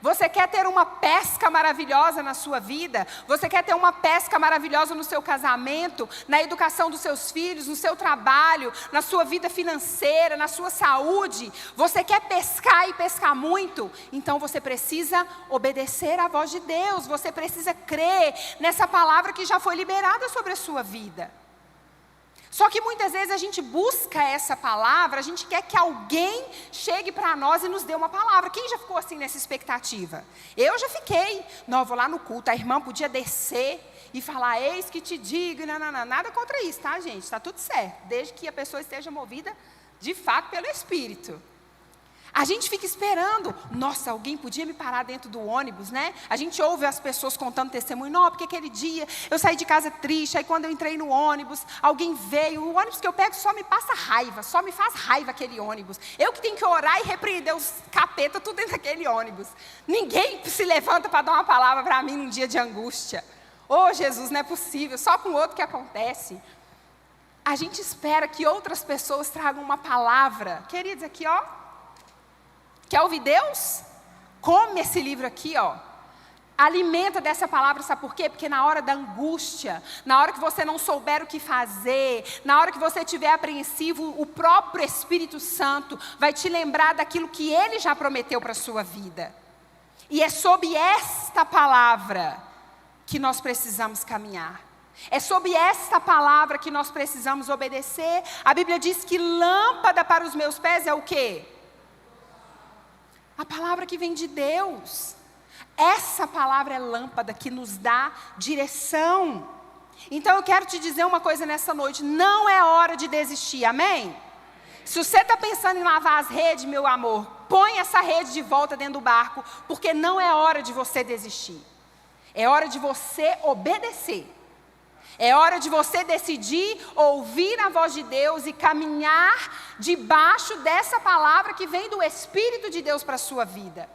Você quer ter uma pesca maravilhosa na sua vida? Você quer ter uma pesca maravilhosa no seu casamento, na educação dos seus filhos, no seu trabalho, na sua vida financeira, na sua saúde? Você quer pescar e pescar muito? Então você precisa obedecer à voz de Deus. Você precisa crer nessa palavra que já foi liberada sobre a sua vida. Só que muitas vezes a gente busca essa palavra, a gente quer que alguém chegue para nós e nos dê uma palavra. Quem já ficou assim nessa expectativa? Eu já fiquei. Não, eu vou lá no culto, a irmã podia descer e falar, eis que te digo, não, nada contra isso, tá, gente? Está tudo certo, desde que a pessoa esteja movida de fato pelo Espírito. A gente fica esperando, nossa, alguém podia me parar dentro do ônibus, né? A gente ouve as pessoas contando testemunho, não, porque aquele dia eu saí de casa triste, aí quando eu entrei no ônibus, alguém veio, o ônibus que eu pego só me passa raiva, só me faz raiva aquele ônibus. Eu que tenho que orar e repreender os capeta tudo dentro daquele ônibus. Ninguém se levanta para dar uma palavra para mim num dia de angústia. Oh, Jesus, não é possível, só com o outro que acontece. A gente espera que outras pessoas tragam uma palavra. Queridos, aqui, ó. Quer ouvir Deus? Come esse livro aqui, ó. Alimenta dessa palavra, sabe por quê? Porque na hora da angústia, na hora que você não souber o que fazer, na hora que você estiver apreensivo, o próprio Espírito Santo vai te lembrar daquilo que Ele já prometeu para a sua vida. E é sob esta palavra que nós precisamos caminhar. É sob esta palavra que nós precisamos obedecer. A Bíblia diz que lâmpada para os meus pés é o quê? A palavra que vem de Deus. Essa palavra é lâmpada que nos dá direção. Então eu quero te dizer uma coisa nessa noite. Não é hora de desistir, amém? Se você está pensando em lavar as redes, meu amor, põe essa rede de volta dentro do barco, porque não é hora de você desistir. É hora de você obedecer. É hora de você decidir ouvir a voz de Deus e caminhar debaixo dessa palavra que vem do Espírito de Deus para a sua vida.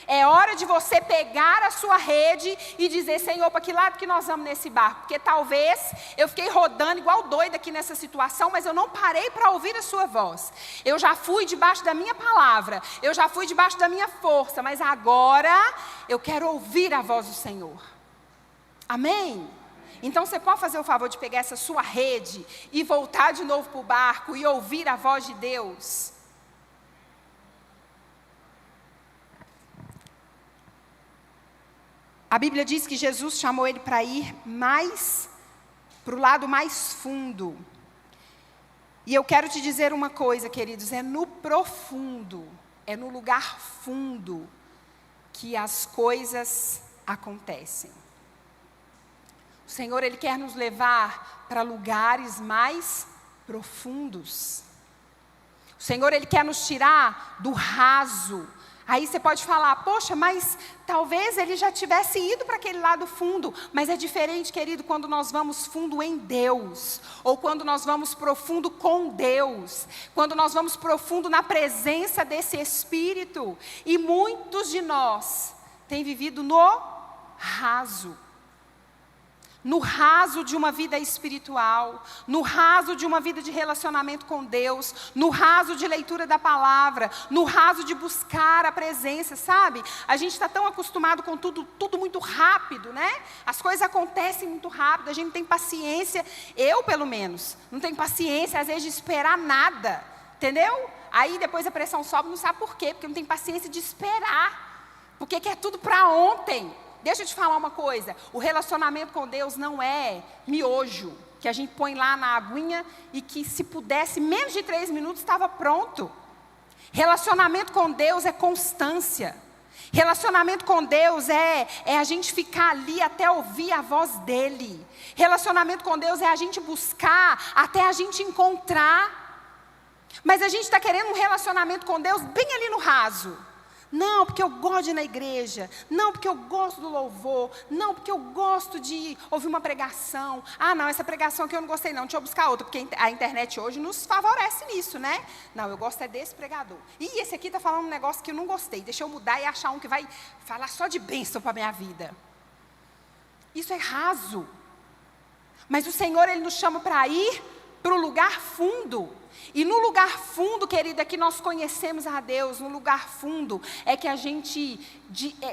É hora de você pegar a sua rede e dizer, Senhor, para que lado que nós vamos nesse barco? Porque talvez eu fiquei rodando igual doida aqui nessa situação, mas eu não parei para ouvir a sua voz. Eu já fui debaixo da minha palavra, eu já fui debaixo da minha força, mas agora eu quero ouvir a voz do Senhor. Amém? Então você pode fazer o favor de pegar essa sua rede e voltar de novo para o barco e ouvir a voz de Deus? A Bíblia diz que Jesus chamou ele para ir mais para o lado mais fundo. E eu quero te dizer uma coisa, queridos, é no profundo, é no lugar fundo que as coisas acontecem. O Senhor, Ele quer nos levar para lugares mais profundos. O Senhor, Ele quer nos tirar do raso. Aí você pode falar, poxa, mas talvez Ele já tivesse ido para aquele lado fundo. Mas é diferente, querido, quando nós vamos fundo em Deus. Ou quando nós vamos profundo com Deus. Quando nós vamos profundo na presença desse Espírito. E muitos de nós têm vivido no raso. No raso de uma vida espiritual, no raso de uma vida de relacionamento com Deus, no raso de leitura da palavra, no raso de buscar a presença, sabe? A gente está tão acostumado com tudo muito rápido, né? As coisas acontecem muito rápido, a gente não tem paciência, eu pelo menos, não tenho paciência às vezes de esperar nada, entendeu? Aí depois a pressão sobe, não sabe por quê, porque não tem paciência de esperar, porque quer tudo para ontem. Deixa eu te falar uma coisa, o relacionamento com Deus não é miojo, que a gente põe lá na aguinha e que se pudesse, menos de 3 minutos estava pronto. Relacionamento com Deus é constância. Relacionamento com Deus é a gente ficar ali até ouvir a voz dEle. Relacionamento com Deus é a gente buscar até a gente encontrar. Mas a gente está querendo um relacionamento com Deus bem ali no raso. Não, porque eu gosto de ir na igreja. Não, porque eu gosto do louvor. Não, porque eu gosto de ouvir uma pregação. Ah, não, essa pregação aqui eu não gostei não, deixa eu buscar outra. Porque a internet hoje nos favorece nisso, né? Não, eu gosto é desse pregador. E esse aqui está falando um negócio que eu não gostei. Deixa eu mudar e achar um que vai falar só de bênção para a minha vida. Isso é raso. Mas o Senhor, Ele nos chama para ir para o lugar fundo. E no lugar fundo, querida, é que nós conhecemos a Deus. No lugar fundo é que a gente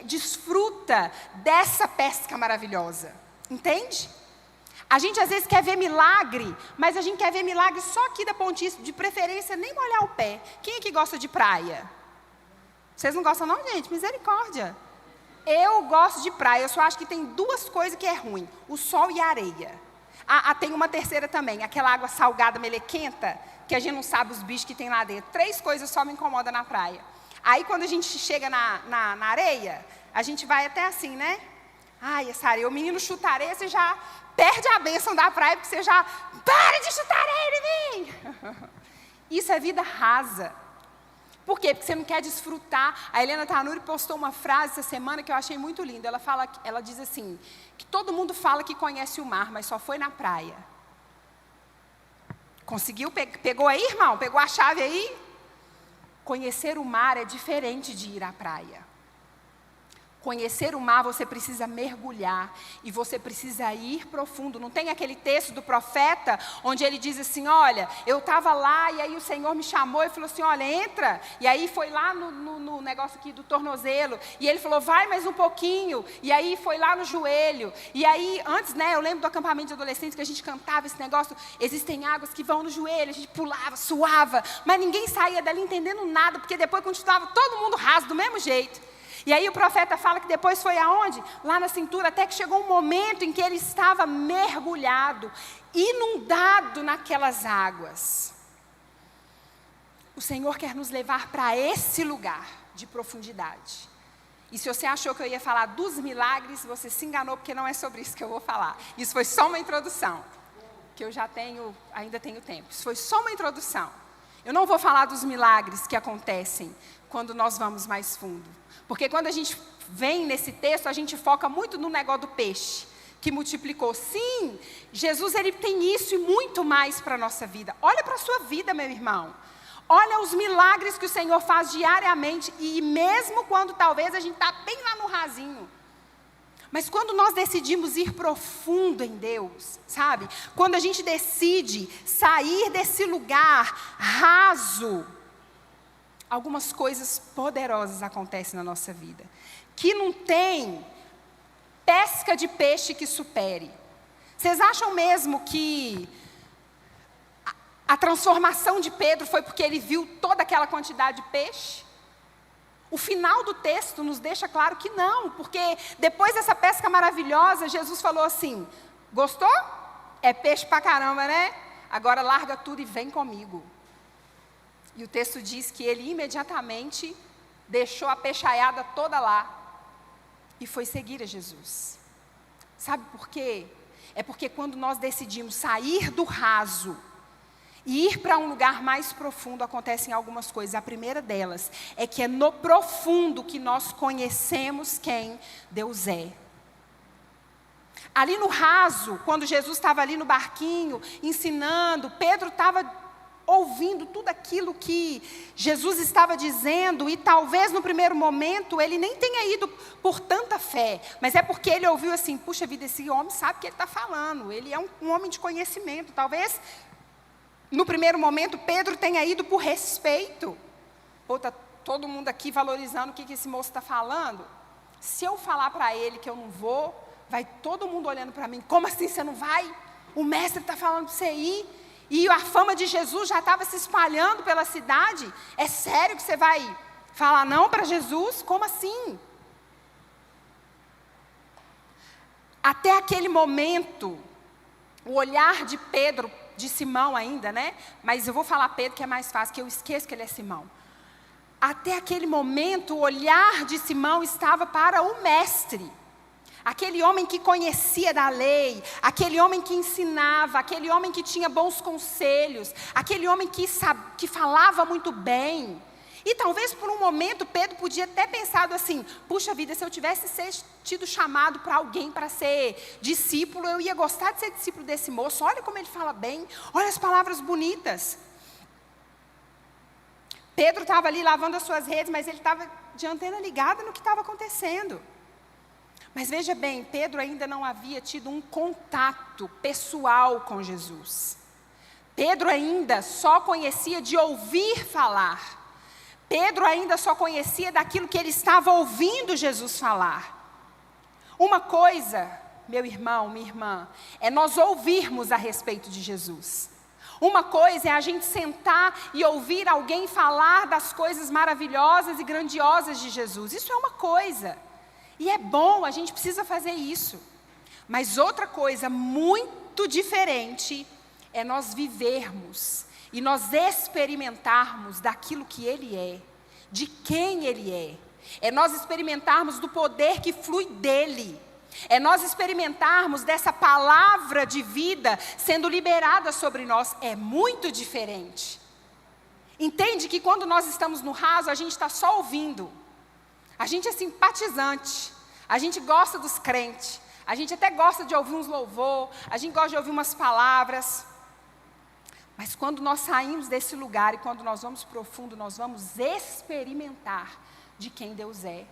desfruta dessa pesca maravilhosa. Entende? A gente às vezes quer ver milagre, mas a gente quer ver milagre só aqui da pontinha, de preferência nem molhar o pé. Quem aqui gosta de praia? Vocês não gostam não, gente? Misericórdia. Eu gosto de praia, eu só acho que tem duas coisas que é ruim. O sol e a areia. Tem uma terceira também, aquela água salgada, melequenta, que a gente não sabe os bichos que tem lá dentro. 3 coisas só me incomodam na praia. Aí quando a gente chega na areia, a gente vai até assim, né? Ai, essa areia, o menino chuta areia, você já perde a bênção da praia, porque você já, para de chutar areia em mim! Isso é vida rasa. Por quê? Porque você não quer desfrutar. A Helena Tanuri postou uma frase essa semana que eu achei muito linda. Ela diz assim, que todo mundo fala que conhece o mar, mas só foi na praia. Conseguiu? Pegou aí, irmão? Pegou a chave aí? Conhecer o mar é diferente de ir à praia. Conhecer o mar, você precisa mergulhar e você precisa ir profundo. Não tem aquele texto do profeta onde ele diz assim, olha, eu estava lá e aí o Senhor me chamou e falou assim, olha, entra. E aí foi lá no negócio aqui do tornozelo. E ele falou, vai mais um pouquinho. E aí foi lá no joelho. E aí, antes, né, eu lembro do acampamento de adolescentes que a gente cantava esse negócio, existem águas que vão no joelho, a gente pulava, suava, mas ninguém saía dali entendendo nada, porque depois continuava todo mundo raso do mesmo jeito. E aí o profeta fala que depois foi aonde? Lá na cintura, até que chegou um momento em que ele estava mergulhado, inundado naquelas águas. O Senhor quer nos levar para esse lugar de profundidade. E se você achou que eu ia falar dos milagres, você se enganou, porque não é sobre isso que eu vou falar. Isso foi só uma introdução, que eu ainda tenho tempo. Isso foi só uma introdução. Eu não vou falar dos milagres que acontecem quando nós vamos mais fundo. Porque quando a gente vem nesse texto, a gente foca muito no negócio do peixe, que multiplicou. Sim, Jesus, ele tem isso e muito mais para a nossa vida. Olha para a sua vida, meu irmão. Olha os milagres que o Senhor faz diariamente, e mesmo quando talvez a gente está bem lá no rasinho. Mas quando nós decidimos ir profundo em Deus, sabe? Quando a gente decide sair desse lugar raso, algumas coisas poderosas acontecem na nossa vida, que não tem pesca de peixe que supere. Vocês acham mesmo que a transformação de Pedro foi porque ele viu toda aquela quantidade de peixe? O final do texto nos deixa claro que não, porque depois dessa pesca maravilhosa, Jesus falou assim, gostou? É peixe pra caramba, né? Agora larga tudo e vem comigo. E o texto diz que ele imediatamente deixou a peixaiada toda lá e foi seguir a Jesus. Sabe por quê? É porque quando nós decidimos sair do raso e ir para um lugar mais profundo, acontecem algumas coisas. A primeira delas é que é no profundo que nós conhecemos quem Deus é. Ali no raso, quando Jesus estava ali no barquinho, ensinando, Pedro estava ouvindo tudo aquilo que Jesus estava dizendo, e talvez no primeiro momento ele nem tenha ido por tanta fé, mas é porque ele ouviu assim, puxa vida, esse homem sabe o que ele está falando, ele é um homem de conhecimento. Talvez no primeiro momento Pedro tenha ido por respeito. Pô, está todo mundo aqui valorizando o que esse moço está falando, se eu falar para ele que eu não vou, vai todo mundo olhando para mim, como assim você não vai? O mestre está falando para você ir. E a fama de Jesus já estava se espalhando pela cidade. É sério que você vai falar não para Jesus? Como assim? Até aquele momento, o olhar de Pedro, de Simão ainda, né? Mas eu vou falar Pedro que é mais fácil, que eu esqueço que ele é Simão. Até aquele momento, o olhar de Simão estava para o mestre. Aquele homem que conhecia da lei, aquele homem que ensinava, aquele homem que tinha bons conselhos, aquele homem que falava muito bem. E talvez por um momento Pedro podia até pensado assim, puxa vida, se eu tivesse tido chamado para alguém para ser discípulo, eu ia gostar de ser discípulo desse moço. Olha como ele fala bem, olha as palavras bonitas. Pedro estava ali lavando as suas redes, mas ele estava de antena ligada no que estava acontecendo. Mas veja bem, Pedro ainda não havia tido um contato pessoal com Jesus. Pedro ainda só conhecia de ouvir falar. Pedro ainda só conhecia daquilo que ele estava ouvindo Jesus falar. Uma coisa, meu irmão, minha irmã, é nós ouvirmos a respeito de Jesus. Uma coisa é a gente sentar e ouvir alguém falar das coisas maravilhosas e grandiosas de Jesus. Isso é uma coisa. E é bom, a gente precisa fazer isso. Mas outra coisa muito diferente é nós vivermos e nós experimentarmos daquilo que Ele é, de quem Ele é. É nós experimentarmos do poder que flui dEle. É nós experimentarmos dessa palavra de vida sendo liberada sobre nós. É muito diferente. Entende que quando nós estamos no raso, a gente está só ouvindo. A gente é simpatizante, a gente gosta dos crentes, a gente até gosta de ouvir uns louvor, a gente gosta de ouvir umas palavras. Mas quando nós saímos desse lugar e quando nós vamos profundo, nós vamos experimentar de quem Deus é.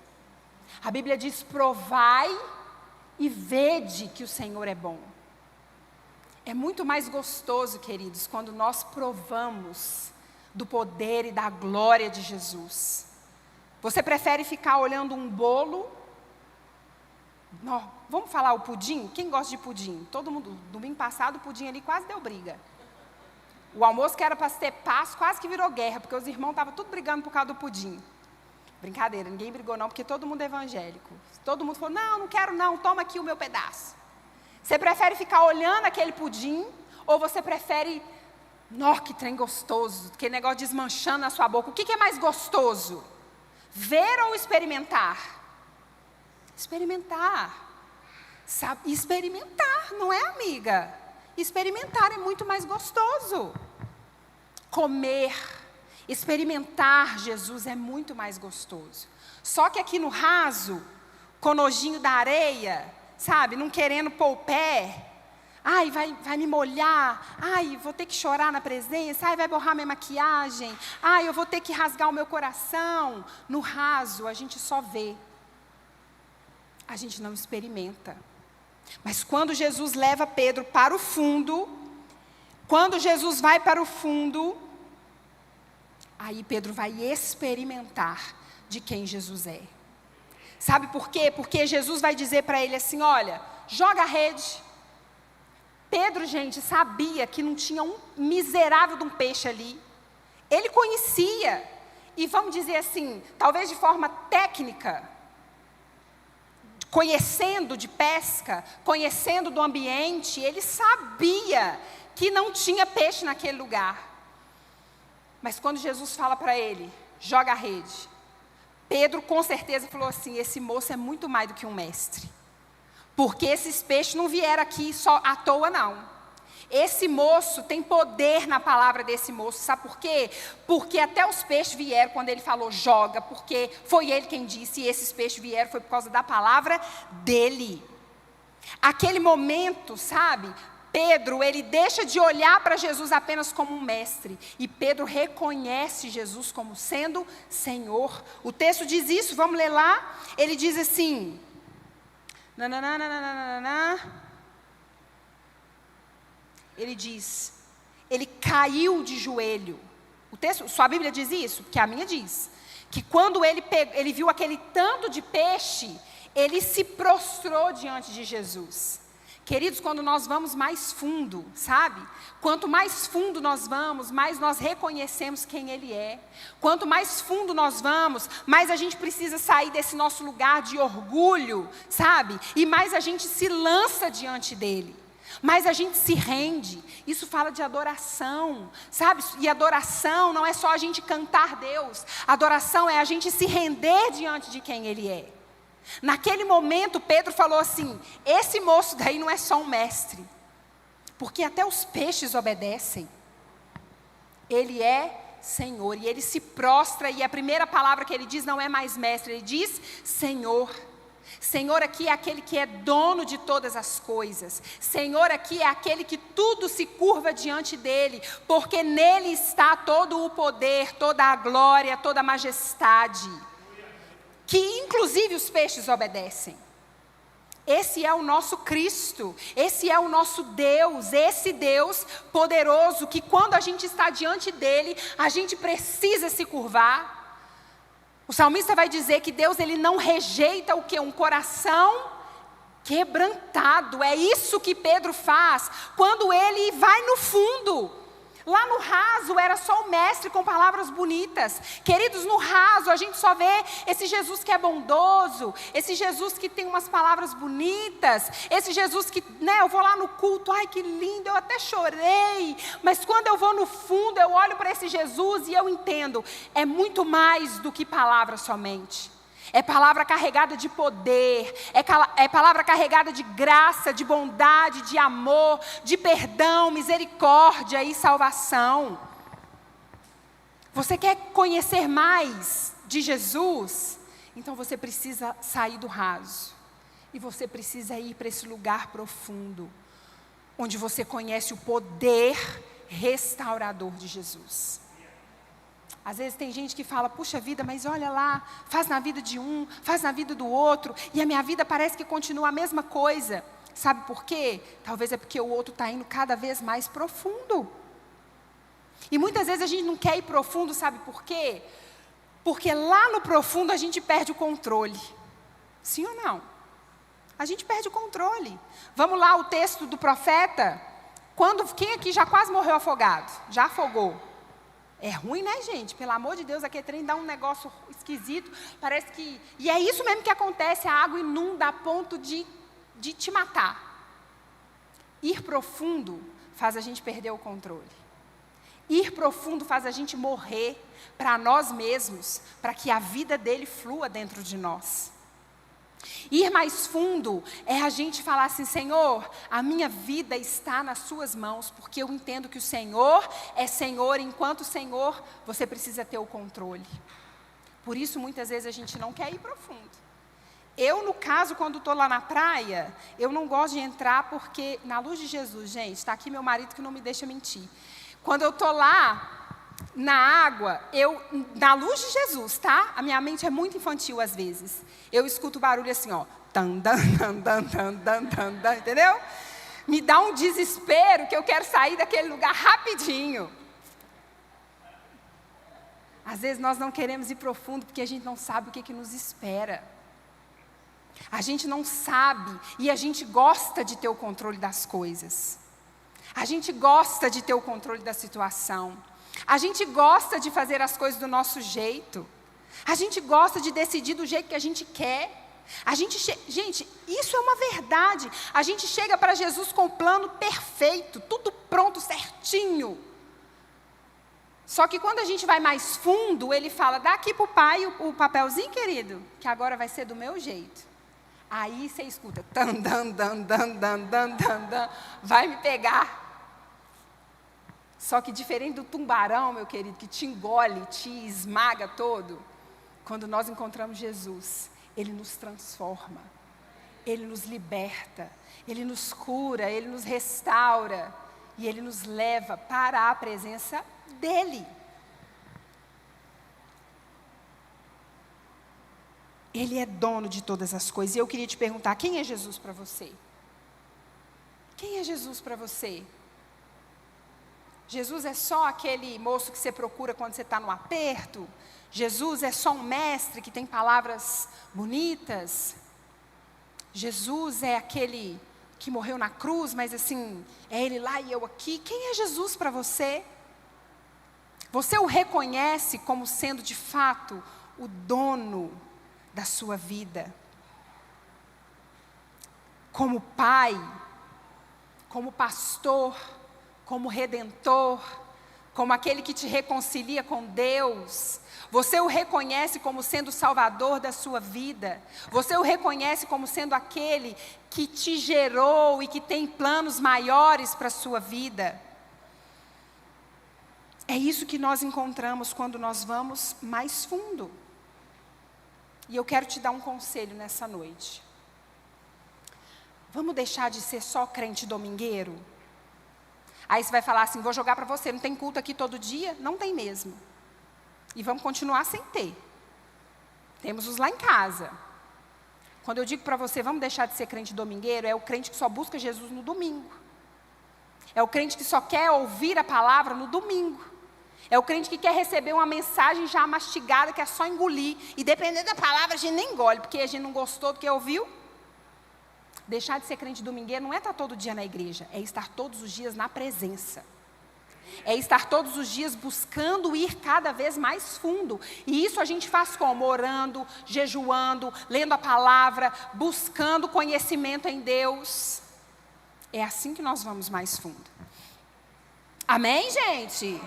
A Bíblia diz, provai e vede que o Senhor é bom. É muito mais gostoso, queridos, quando nós provamos do poder e da glória de Jesus. Você prefere ficar olhando um bolo? Não, vamos falar o pudim? Quem gosta de pudim? Todo mundo, domingo passado o pudim ali quase deu briga. O almoço que era para ter paz quase que virou guerra, porque os irmãos estavam tudo brigando por causa do pudim. Brincadeira, ninguém brigou não, porque todo mundo é evangélico. Todo mundo falou, não quero não, toma aqui o meu pedaço. Você prefere ficar olhando aquele pudim, ou você prefere, que trem gostoso, aquele negócio desmanchando na sua boca. O que é mais gostoso? Ver ou experimentar? Experimentar. Sabe? Experimentar, não é, amiga? Experimentar é muito mais gostoso. Comer, experimentar Jesus é muito mais gostoso. Só que aqui no raso, com nojinho da areia, sabe? Não querendo pôr o pé. Ai, vai me molhar. Ai, vou ter que chorar na presença. Ai, vai borrar minha maquiagem. Ai, eu vou ter que rasgar o meu coração. No raso, a gente só vê. A gente não experimenta. Mas quando Jesus leva Pedro para o fundo, quando Jesus vai para o fundo, aí Pedro vai experimentar de quem Jesus é. Sabe por quê? Porque Jesus vai dizer para ele assim, olha, joga a rede. Pedro, gente, sabia que não tinha um miserável de um peixe ali. Ele conhecia, e vamos dizer assim, talvez de forma técnica, conhecendo de pesca, conhecendo do ambiente, ele sabia que não tinha peixe naquele lugar. Mas quando Jesus fala para ele, joga a rede, Pedro com certeza falou assim, esse moço é muito mais do que um mestre. Porque esses peixes não vieram aqui só à toa, não. Esse moço tem poder na palavra desse moço. Sabe por quê? Porque até os peixes vieram quando ele falou joga. Porque foi ele quem disse. E esses peixes vieram foi por causa da palavra dele. Aquele momento, sabe? Pedro, ele deixa de olhar para Jesus apenas como um mestre. E Pedro reconhece Jesus como sendo Senhor. O texto diz isso, vamos ler lá. Ele diz assim... Ele diz, ele caiu de joelho. O texto, sua Bíblia diz isso? Porque a minha diz. Que quando ele viu aquele tanto de peixe, ele se prostrou diante de Jesus. Queridos, quando nós vamos mais fundo, sabe? Quanto mais fundo nós vamos, mais nós reconhecemos quem Ele é. Quanto mais fundo nós vamos, mais a gente precisa sair desse nosso lugar de orgulho, sabe? E mais a gente se lança diante dEle. Mais a gente se rende. Isso fala de adoração, sabe? E adoração não é só a gente cantar Deus. Adoração é a gente se render diante de quem Ele é. Naquele momento, Pedro falou assim, esse moço daí não é só um mestre, porque até os peixes obedecem. Ele é Senhor. E ele se prostra e a primeira palavra que ele diz não é mais mestre, ele diz Senhor. Senhor aqui é aquele que é dono de todas as coisas. Senhor aqui é aquele que tudo se curva diante dele, porque nele está todo o poder, toda a glória, toda a majestade, que inclusive os peixes obedecem. Esse é o nosso Cristo, esse é o nosso Deus, esse Deus poderoso, que quando a gente está diante dele, a gente precisa se curvar. O salmista vai dizer que Deus, ele não rejeita o quê? Um coração quebrantado. É isso que Pedro faz quando ele vai no fundo. Lá no raso era só o mestre com palavras bonitas. Queridos, no raso a gente só vê esse Jesus que é bondoso, esse Jesus que tem umas palavras bonitas, esse Jesus que, eu vou lá no culto, ai que lindo, eu até chorei. Mas quando eu vou no fundo, eu olho para esse Jesus e eu entendo, é muito mais do que palavras somente. É palavra carregada de poder, é palavra carregada de graça, de bondade, de amor, de perdão, misericórdia e salvação. Você quer conhecer mais de Jesus? Então você precisa sair do raso. E você precisa ir para esse lugar profundo, onde você conhece o poder restaurador de Jesus. Às vezes tem gente que fala, puxa vida, mas olha lá, faz na vida de um, faz na vida do outro, e a minha vida parece que continua a mesma coisa. Sabe por quê? Talvez é porque o outro está indo cada vez mais profundo. E muitas vezes a gente não quer ir profundo, sabe por quê? Porque lá no profundo a gente perde o controle. Sim ou não? A gente perde o controle. Vamos lá, o texto do profeta. Quem aqui já quase morreu afogado? Já afogou? É ruim, né, gente? Pelo amor de Deus, aquele trem dá um negócio esquisito. Parece que... E é isso mesmo que acontece, a água inunda a ponto de te matar. Ir profundo faz a gente perder o controle. Ir profundo faz a gente morrer para nós mesmos, para que a vida dele flua dentro de nós. Ir mais fundo é a gente falar assim, Senhor, a minha vida está nas suas mãos, porque eu entendo que o Senhor é Senhor, enquanto Senhor, você precisa ter o controle. Por isso, muitas vezes, a gente não quer ir profundo. Eu, no caso, quando estou lá na praia, eu não gosto de entrar porque, na luz de Jesus, gente, está aqui meu marido que não me deixa mentir. Quando eu estou lá na água, na luz de Jesus, tá? A minha mente é muito infantil às vezes. Eu escuto barulho assim, ó. Tan, dan, dan, dan, dan, dan, dan, dan, entendeu? Me dá um desespero que eu quero sair daquele lugar rapidinho. Às vezes nós não queremos ir profundo porque a gente não sabe o que nos espera. A gente não sabe e a gente gosta de ter o controle das coisas. A gente gosta de ter o controle da situação. A gente gosta de fazer as coisas do nosso jeito. A gente gosta de decidir do jeito que a gente quer. Gente, isso é uma verdade. A gente chega para Jesus com o plano perfeito, tudo pronto, certinho. Só que quando a gente vai mais fundo, ele fala, dá aqui para o pai o papelzinho, querido, que agora vai ser do meu jeito. Aí você escuta, dan, dan, dan, dan, dan, dan, dan, dan, vai me pegar. Só que diferente do tubarão, meu querido, que te engole, te esmaga todo, quando nós encontramos Jesus, Ele nos transforma, Ele nos liberta, Ele nos cura, Ele nos restaura, e Ele nos leva para a presença dEle. Ele é dono de todas as coisas. E eu queria te perguntar, quem é Jesus para você? Quem é Jesus para você? Jesus é só aquele moço que você procura quando você está no aperto? Jesus é só um mestre que tem palavras bonitas? Jesus é aquele que morreu na cruz, mas assim, é ele lá e eu aqui? Quem é Jesus para você? Você o reconhece como sendo de fato o dono da sua vida? Como pai, como pastor, como redentor, como aquele que te reconcilia com Deus. Você o reconhece como sendo o salvador da sua vida. Você o reconhece como sendo aquele que te gerou e que tem planos maiores para a sua vida. É isso que nós encontramos quando nós vamos mais fundo. E eu quero te dar um conselho nessa noite. Vamos deixar de ser só crente domingueiro? Aí você vai falar assim, vou jogar para você, não tem culto aqui todo dia? Não tem mesmo. E vamos continuar sem ter. Temos os lá em casa. Quando eu digo para você, vamos deixar de ser crente domingueiro, é o crente que só busca Jesus no domingo. É o crente que só quer ouvir a palavra no domingo. É o crente que quer receber uma mensagem já mastigada, que é só engolir. E dependendo da palavra, a gente nem engole, porque a gente não gostou do que ouviu. Deixar de ser crente domingueiro não é estar todo dia na igreja, é estar todos os dias na presença. É estar todos os dias buscando ir cada vez mais fundo. E isso a gente faz como? Orando, jejuando, lendo a palavra, buscando conhecimento em Deus. É assim que nós vamos mais fundo. Amém, gente?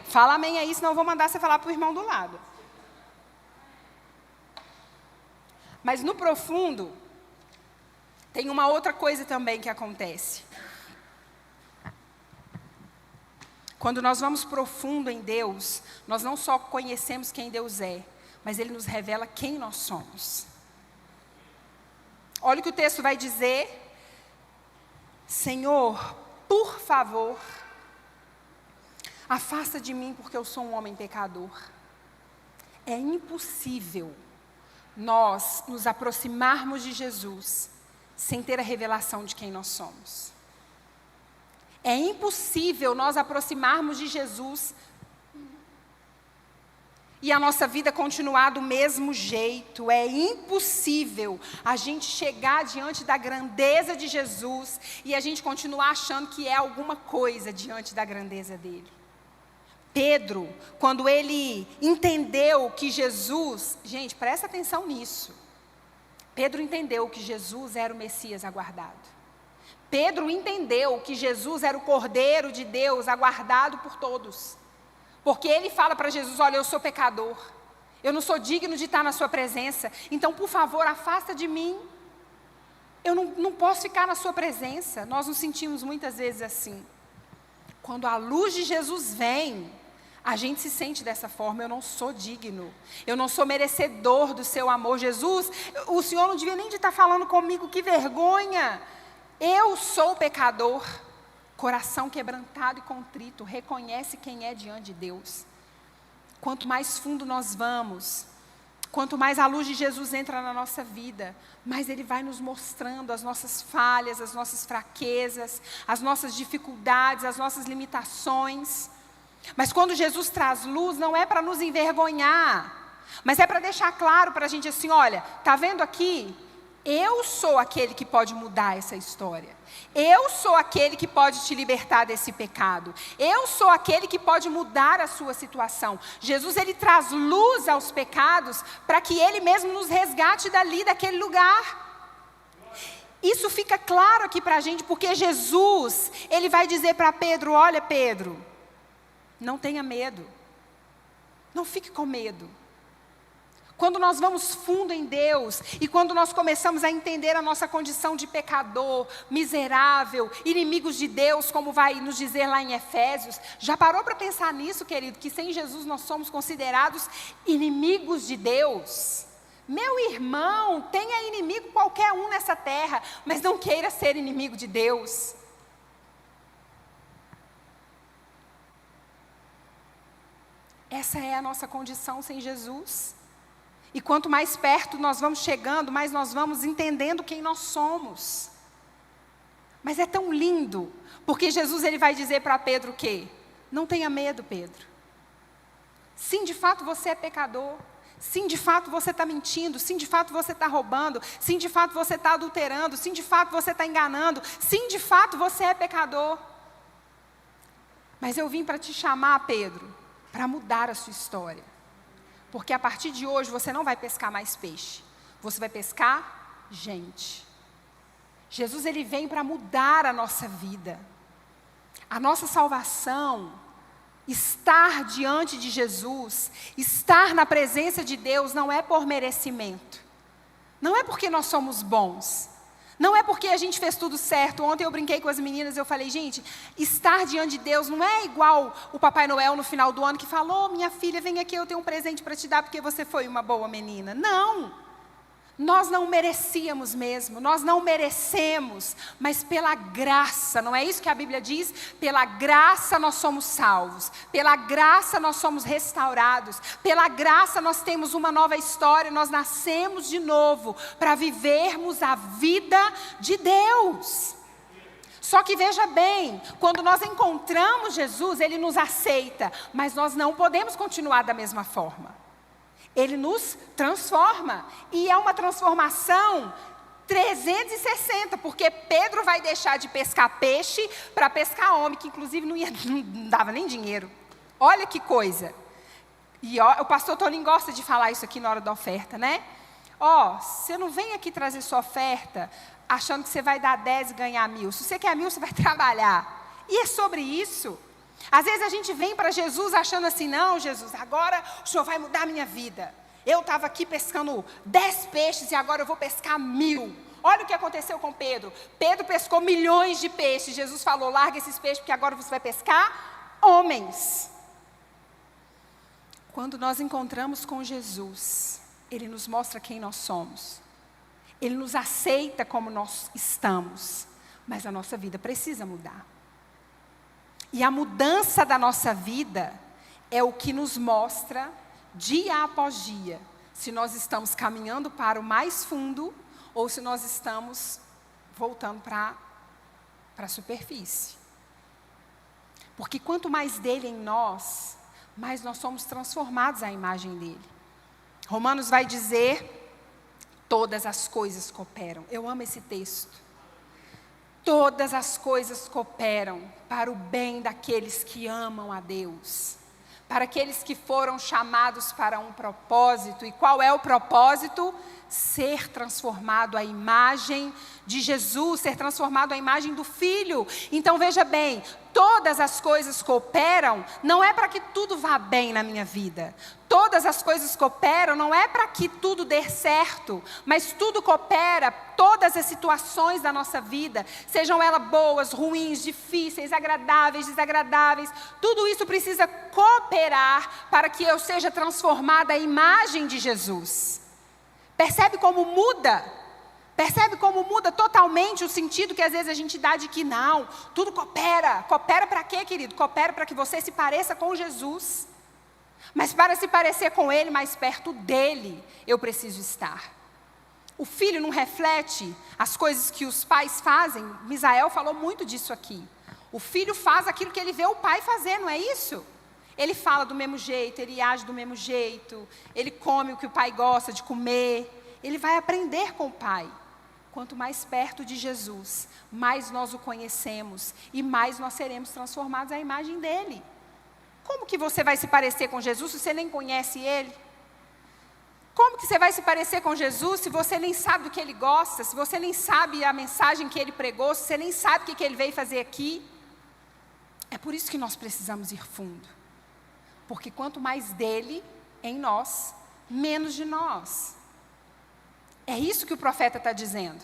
Fala amém aí, senão eu vou mandar você falar para o irmão do lado. Mas no profundo, tem uma outra coisa também que acontece. Quando nós vamos profundo em Deus, nós não só conhecemos quem Deus é, mas Ele nos revela quem nós somos. Olha o que o texto vai dizer. Senhor, por favor, afasta de mim porque eu sou um homem pecador. É impossível nós nos aproximarmos de Jesus sem ter a revelação de quem nós somos. É impossível nós aproximarmos de Jesus e a nossa vida continuar do mesmo jeito. É impossível a gente chegar diante da grandeza de Jesus e a gente continuar achando que é alguma coisa diante da grandeza dele. Pedro, quando ele entendeu que Jesus... Gente, presta atenção nisso. Pedro entendeu que Jesus era o Messias aguardado. Pedro entendeu que Jesus era o Cordeiro de Deus aguardado por todos. Porque ele fala para Jesus, olha, eu sou pecador. Eu não sou digno de estar na sua presença. Então, por favor, afasta de mim. Eu não posso ficar na sua presença. Nós nos sentimos muitas vezes assim. Quando a luz de Jesus vem, a gente se sente dessa forma, eu não sou digno, eu não sou merecedor do seu amor. Jesus, o Senhor não devia nem de estar falando comigo, que vergonha. Eu sou pecador. Coração quebrantado e contrito, reconhece quem é diante de Deus. Quanto mais fundo nós vamos, quanto mais a luz de Jesus entra na nossa vida, mais Ele vai nos mostrando as nossas falhas, as nossas fraquezas, as nossas dificuldades, as nossas limitações. Mas quando Jesus traz luz, não é para nos envergonhar, mas é para deixar claro para a gente assim, olha, está vendo aqui? Eu sou aquele que pode mudar essa história. Eu sou aquele que pode te libertar desse pecado. Eu sou aquele que pode mudar a sua situação. Jesus, Ele traz luz aos pecados para que Ele mesmo nos resgate dali, daquele lugar. Isso fica claro aqui para a gente, porque Jesus, Ele vai dizer para Pedro, olha Pedro, não tenha medo. Não fique com medo. Quando nós vamos fundo em Deus e quando nós começamos a entender a nossa condição de pecador, miserável, inimigos de Deus, como vai nos dizer lá em Efésios, já parou para pensar nisso, querido? Que sem Jesus nós somos considerados inimigos de Deus. Meu irmão, tenha inimigo qualquer um nessa terra, mas não queira ser inimigo de Deus. Essa é a nossa condição sem Jesus. E quanto mais perto nós vamos chegando, mais nós vamos entendendo quem nós somos. Mas é tão lindo, porque Jesus ele vai dizer para Pedro o quê? Não tenha medo, Pedro. Sim, de fato você é pecador. Sim, de fato você está mentindo. Sim, de fato você está roubando. Sim, de fato você está adulterando. Sim, de fato você está enganando. Sim, de fato você é pecador. Mas eu vim para te chamar, Pedro, para mudar a sua história. Porque a partir de hoje você não vai pescar mais peixe. Você vai pescar gente. Jesus ele vem para mudar a nossa vida. A nossa salvação, estar diante de Jesus, estar na presença de Deus não é por merecimento. Não é porque nós somos bons. Não é porque a gente fez tudo certo. Ontem eu brinquei com as meninas, eu falei, gente, estar diante de Deus não é igual o Papai Noel no final do ano que falou, minha filha, vem aqui, eu tenho um presente para te dar porque você foi uma boa menina. Não. Nós não merecíamos mesmo, nós não merecemos, mas pela graça, não é isso que a Bíblia diz? Pela graça nós somos salvos, pela graça nós somos restaurados, pela graça nós temos uma nova história, nós nascemos de novo para vivermos a vida de Deus. Só que veja bem, quando nós encontramos Jesus, Ele nos aceita, mas nós não podemos continuar da mesma forma. Ele nos transforma, e é uma transformação 360, porque Pedro vai deixar de pescar peixe para pescar homem, que inclusive não dava nem dinheiro. Olha que coisa. E o pastor Toninho gosta de falar isso aqui na hora da oferta, né? Você não vem aqui trazer sua oferta achando que você vai dar 10 e ganhar 1.000. Se você quer 1.000, você vai trabalhar. E é sobre isso. Às vezes a gente vem para Jesus achando assim, não, Jesus, agora o Senhor vai mudar a minha vida. Eu estava aqui pescando 10 peixes e agora eu vou pescar 1.000. Olha o que aconteceu com Pedro. Pedro pescou milhões de peixes. Jesus falou, larga esses peixes porque agora você vai pescar homens. Quando nós encontramos com Jesus, Ele nos mostra quem nós somos. Ele nos aceita como nós estamos. Mas a nossa vida precisa mudar. E a mudança da nossa vida é o que nos mostra, dia após dia, se nós estamos caminhando para o mais fundo ou se nós estamos voltando para a superfície. Porque quanto mais dele em nós, mais nós somos transformados à imagem dele. Romanos vai dizer, todas as coisas cooperam. Eu amo esse texto. Todas as coisas cooperam para o bem daqueles que amam a Deus, para aqueles que foram chamados para um propósito. E qual é o propósito? Ser transformado à imagem de Jesus, ser transformado à imagem do Filho. Então veja bem, todas as coisas cooperam, não é para que tudo vá bem na minha vida. Todas as coisas cooperam, não é para que tudo dê certo, mas tudo coopera, todas as situações da nossa vida, sejam elas boas, ruins, difíceis, agradáveis, desagradáveis, tudo isso precisa cooperar para que eu seja transformada à imagem de Jesus. Percebe como muda? Percebe como muda totalmente o sentido que às vezes a gente dá de que não, tudo coopera. Coopera para quê, querido? Coopera para que você se pareça com Jesus. Mas para se parecer com Ele, mais perto dEle, eu preciso estar. O filho não reflete as coisas que os pais fazem. Misael falou muito disso aqui. O filho faz aquilo que ele vê o pai fazer, não é isso? Ele fala do mesmo jeito, ele age do mesmo jeito, ele come o que o pai gosta de comer. Ele vai aprender com o pai. Quanto mais perto de Jesus, mais nós o conhecemos e mais nós seremos transformados à imagem dele. Como que você vai se parecer com Jesus se você nem conhece Ele? Como que você vai se parecer com Jesus se você nem sabe do que Ele gosta, se você nem sabe a mensagem que Ele pregou, se você nem sabe o que Ele veio fazer aqui? É por isso que nós precisamos ir fundo. Porque quanto mais dele em nós, menos de nós. É isso que o profeta está dizendo.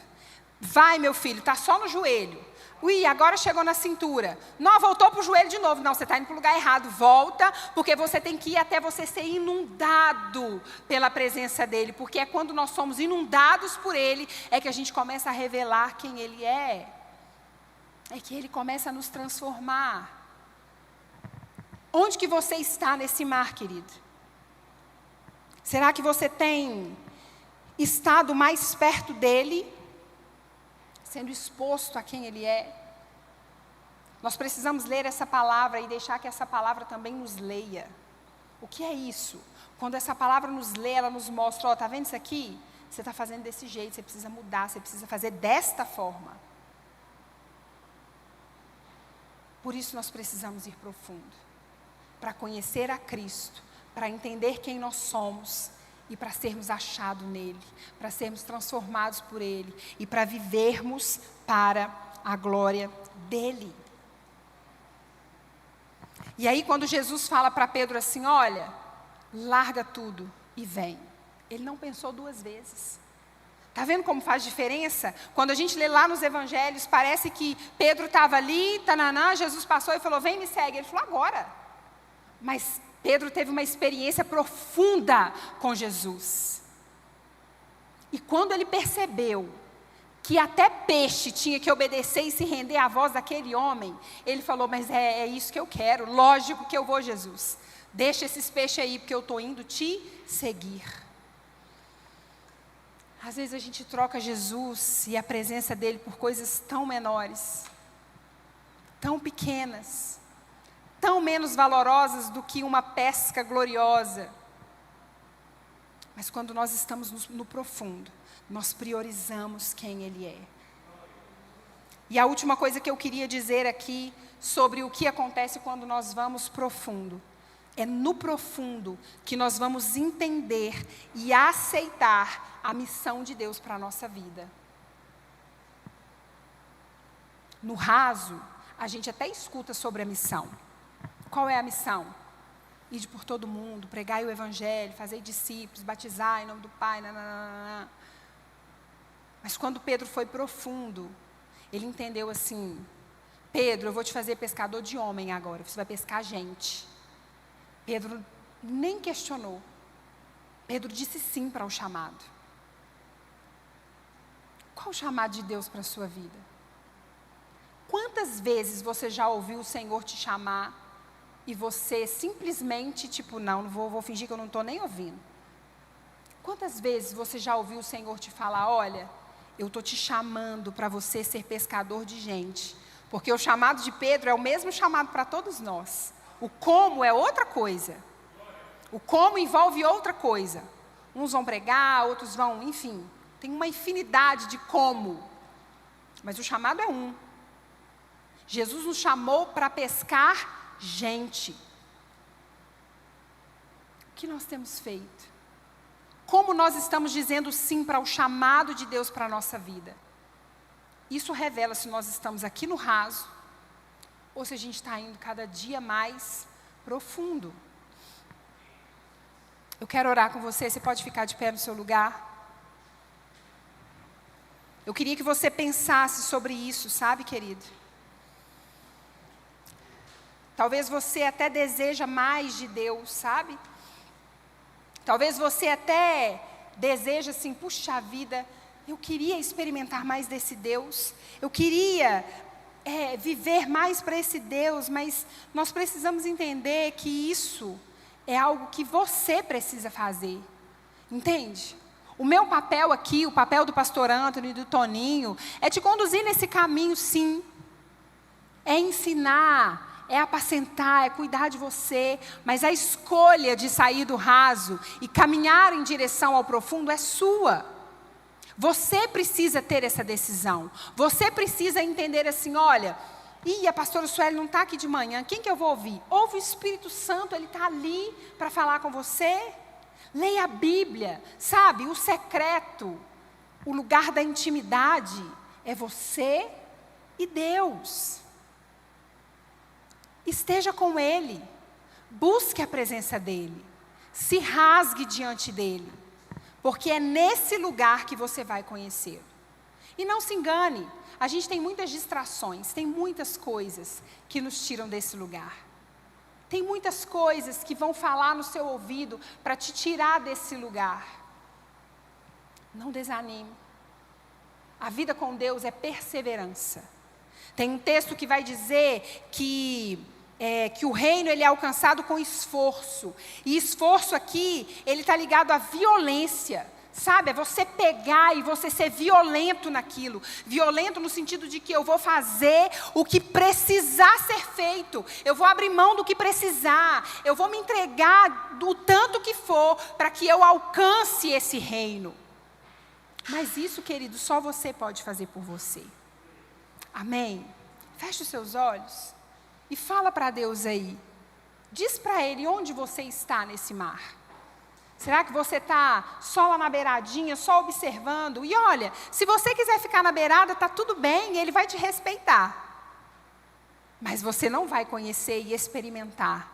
Vai, meu filho, está só no joelho. Ui, agora chegou na cintura. Não, voltou para o joelho de novo. Não, você está indo para o lugar errado. Volta, porque você tem que ir até você ser inundado pela presença dEle. Porque é quando nós somos inundados por Ele, é que a gente começa a revelar quem Ele é. É que Ele começa a nos transformar. Onde que você está nesse mar, querido? Será que você tem estado mais perto dEle? Sendo exposto a quem Ele é? Nós precisamos ler essa palavra e deixar que essa palavra também nos leia. O que é isso? Quando essa palavra nos lê, ela nos mostra, está vendo isso aqui? Você está fazendo desse jeito, você precisa mudar, você precisa fazer desta forma. Por isso nós precisamos ir profundo. Para conhecer a Cristo, para entender quem nós somos e para sermos achados nele, para sermos transformados por ele e para vivermos para a glória dele. E aí quando Jesus fala para Pedro assim, olha, larga tudo e vem. Ele não pensou duas vezes. Está vendo como faz diferença? Quando a gente lê lá nos evangelhos, parece que Pedro estava ali, tananã, Jesus passou e falou, vem me segue. Ele falou, agora. Mas Pedro teve uma experiência profunda com Jesus. E quando ele percebeu que até peixe tinha que obedecer e se render à voz daquele homem, ele falou, mas é isso que eu quero, lógico que eu vou, Jesus. Deixa esses peixes aí, porque eu estou indo te seguir. Às vezes a gente troca Jesus e a presença dele por coisas tão menores, tão pequenas, tão menos valorosas do que uma pesca gloriosa. Mas quando nós estamos no profundo, nós priorizamos quem Ele é. E a última coisa que eu queria dizer aqui sobre o que acontece quando nós vamos profundo. É no profundo que nós vamos entender e aceitar a missão de Deus para a nossa vida. No raso, a gente até escuta sobre a missão. Qual é a missão? Ide por todo mundo, pregai o evangelho, fazer discípulos, batizar em nome do Pai, nananana. Mas quando Pedro foi profundo, ele entendeu assim, Pedro, eu vou te fazer pescador de homem agora, você vai pescar gente. Pedro nem questionou. Pedro disse sim para o chamado. Qual o chamado de Deus para a sua vida? Quantas vezes você já ouviu o Senhor te chamar e você simplesmente, não vou fingir que eu não estou nem ouvindo. Quantas vezes você já ouviu o Senhor te falar, olha, eu estou te chamando para você ser pescador de gente. Porque o chamado de Pedro é o mesmo chamado para todos nós. O como é outra coisa. O como envolve outra coisa. Uns vão pregar, outros vão, enfim. Tem uma infinidade de como. Mas o chamado é um. Jesus nos chamou para pescar gente. O que nós temos feito? Como nós estamos dizendo sim para o chamado de Deus para a nossa vida? Isso revela se nós estamos aqui no raso, ou se a gente está indo cada dia mais profundo. Eu quero orar com você pode ficar de pé no seu lugar? Eu queria que você pensasse sobre isso, sabe, querido? Talvez você até deseja mais de Deus, sabe? Talvez você até deseja assim, puxa vida, eu queria experimentar mais desse Deus. Eu queria viver mais para esse Deus, mas nós precisamos entender que isso é algo que você precisa fazer. Entende? O meu papel aqui, o papel do pastor Antônio e do Toninho, é te conduzir nesse caminho, sim. É ensinar, é apacentar, é cuidar de você, mas a escolha de sair do raso e caminhar em direção ao profundo é sua. Você precisa ter essa decisão. Você precisa entender assim, olha, a pastora Sueli não está aqui de manhã, quem que eu vou ouvir? Ouve o Espírito Santo, ele está ali para falar com você. Leia a Bíblia, sabe, o secreto, o lugar da intimidade é você e Deus. Esteja com Ele, busque a presença dEle, se rasgue diante dEle, porque é nesse lugar que você vai conhecê-lo. E não se engane, a gente tem muitas distrações, tem muitas coisas que nos tiram desse lugar. Tem muitas coisas que vão falar no seu ouvido para te tirar desse lugar. Não desanime. A vida com Deus é perseverança. Tem um texto que vai dizer que o reino ele é alcançado com esforço. E esforço aqui, ele está ligado à violência. Sabe, é você pegar e você ser violento naquilo. Violento no sentido de que eu vou fazer o que precisar ser feito. Eu vou abrir mão do que precisar. Eu vou me entregar do tanto que for para que eu alcance esse reino. Mas isso, querido, só você pode fazer por você. Amém? Feche os seus olhos e fala para Deus aí. Diz para Ele onde você está nesse mar. Será que você está só lá na beiradinha, só observando? E olha, se você quiser ficar na beirada, está tudo bem, Ele vai te respeitar. Mas você não vai conhecer e experimentar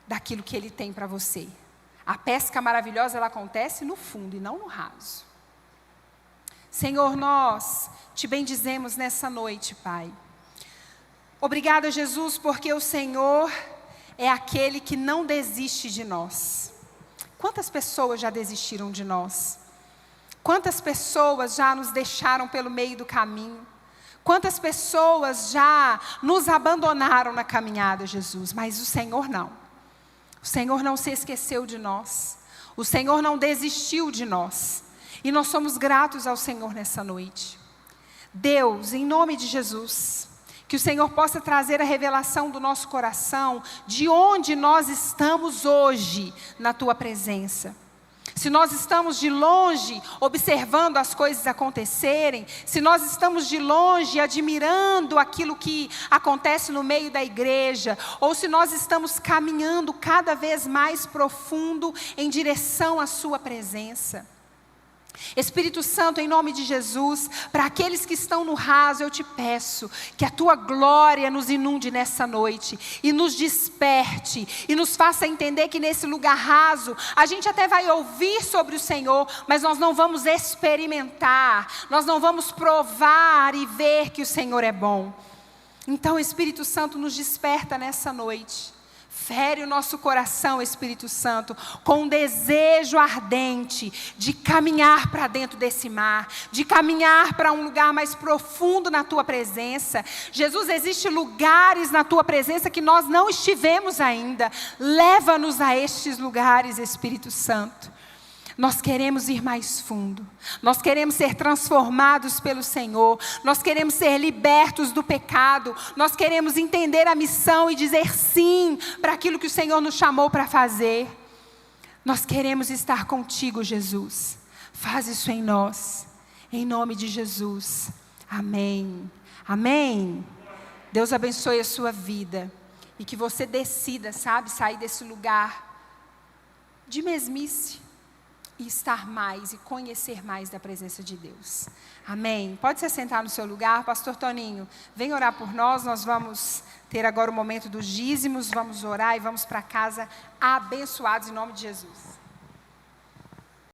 daquilo que Ele tem para você. A pesca maravilhosa, ela acontece no fundo e não no raso. Senhor, nós te bendizemos nessa noite, Pai. Obrigada, Jesus, porque o Senhor é aquele que não desiste de nós. Quantas pessoas já desistiram de nós? Quantas pessoas já nos deixaram pelo meio do caminho? Quantas pessoas já nos abandonaram na caminhada, Jesus? Mas o Senhor não. O Senhor não se esqueceu de nós. O Senhor não desistiu de nós. E nós somos gratos ao Senhor nessa noite. Deus, em nome de Jesus, que o Senhor possa trazer a revelação do nosso coração, de onde nós estamos hoje na Tua presença. Se nós estamos de longe observando as coisas acontecerem, se nós estamos de longe admirando aquilo que acontece no meio da igreja, ou se nós estamos caminhando cada vez mais profundo em direção à Sua presença. Espírito Santo, em nome de Jesus, para aqueles que estão no raso, eu te peço que a Tua glória nos inunde nessa noite e nos desperte e nos faça entender que nesse lugar raso, a gente até vai ouvir sobre o Senhor, mas nós não vamos experimentar, nós não vamos provar e ver que o Senhor é bom. Então, Espírito Santo, nos desperta nessa noite. Fere o nosso coração, Espírito Santo, com um desejo ardente de caminhar para dentro desse mar, de caminhar para um lugar mais profundo na Tua presença. Jesus, existem lugares na Tua presença que nós não estivemos ainda. Leva-nos a estes lugares, Espírito Santo. Nós queremos ir mais fundo, nós queremos ser transformados pelo Senhor, nós queremos ser libertos do pecado, nós queremos entender a missão e dizer sim para aquilo que o Senhor nos chamou para fazer. Nós queremos estar contigo, Jesus. Faz isso em nós, em nome de Jesus. Amém. Amém. Deus abençoe a sua vida e que você decida, sabe, sair desse lugar de mesmice e estar mais e conhecer mais da presença de Deus. Amém. Pode se sentar no seu lugar. Pastor Toninho, vem orar por nós. Nós vamos ter agora o momento dos dízimos. Vamos orar e vamos para casa abençoados em nome de Jesus.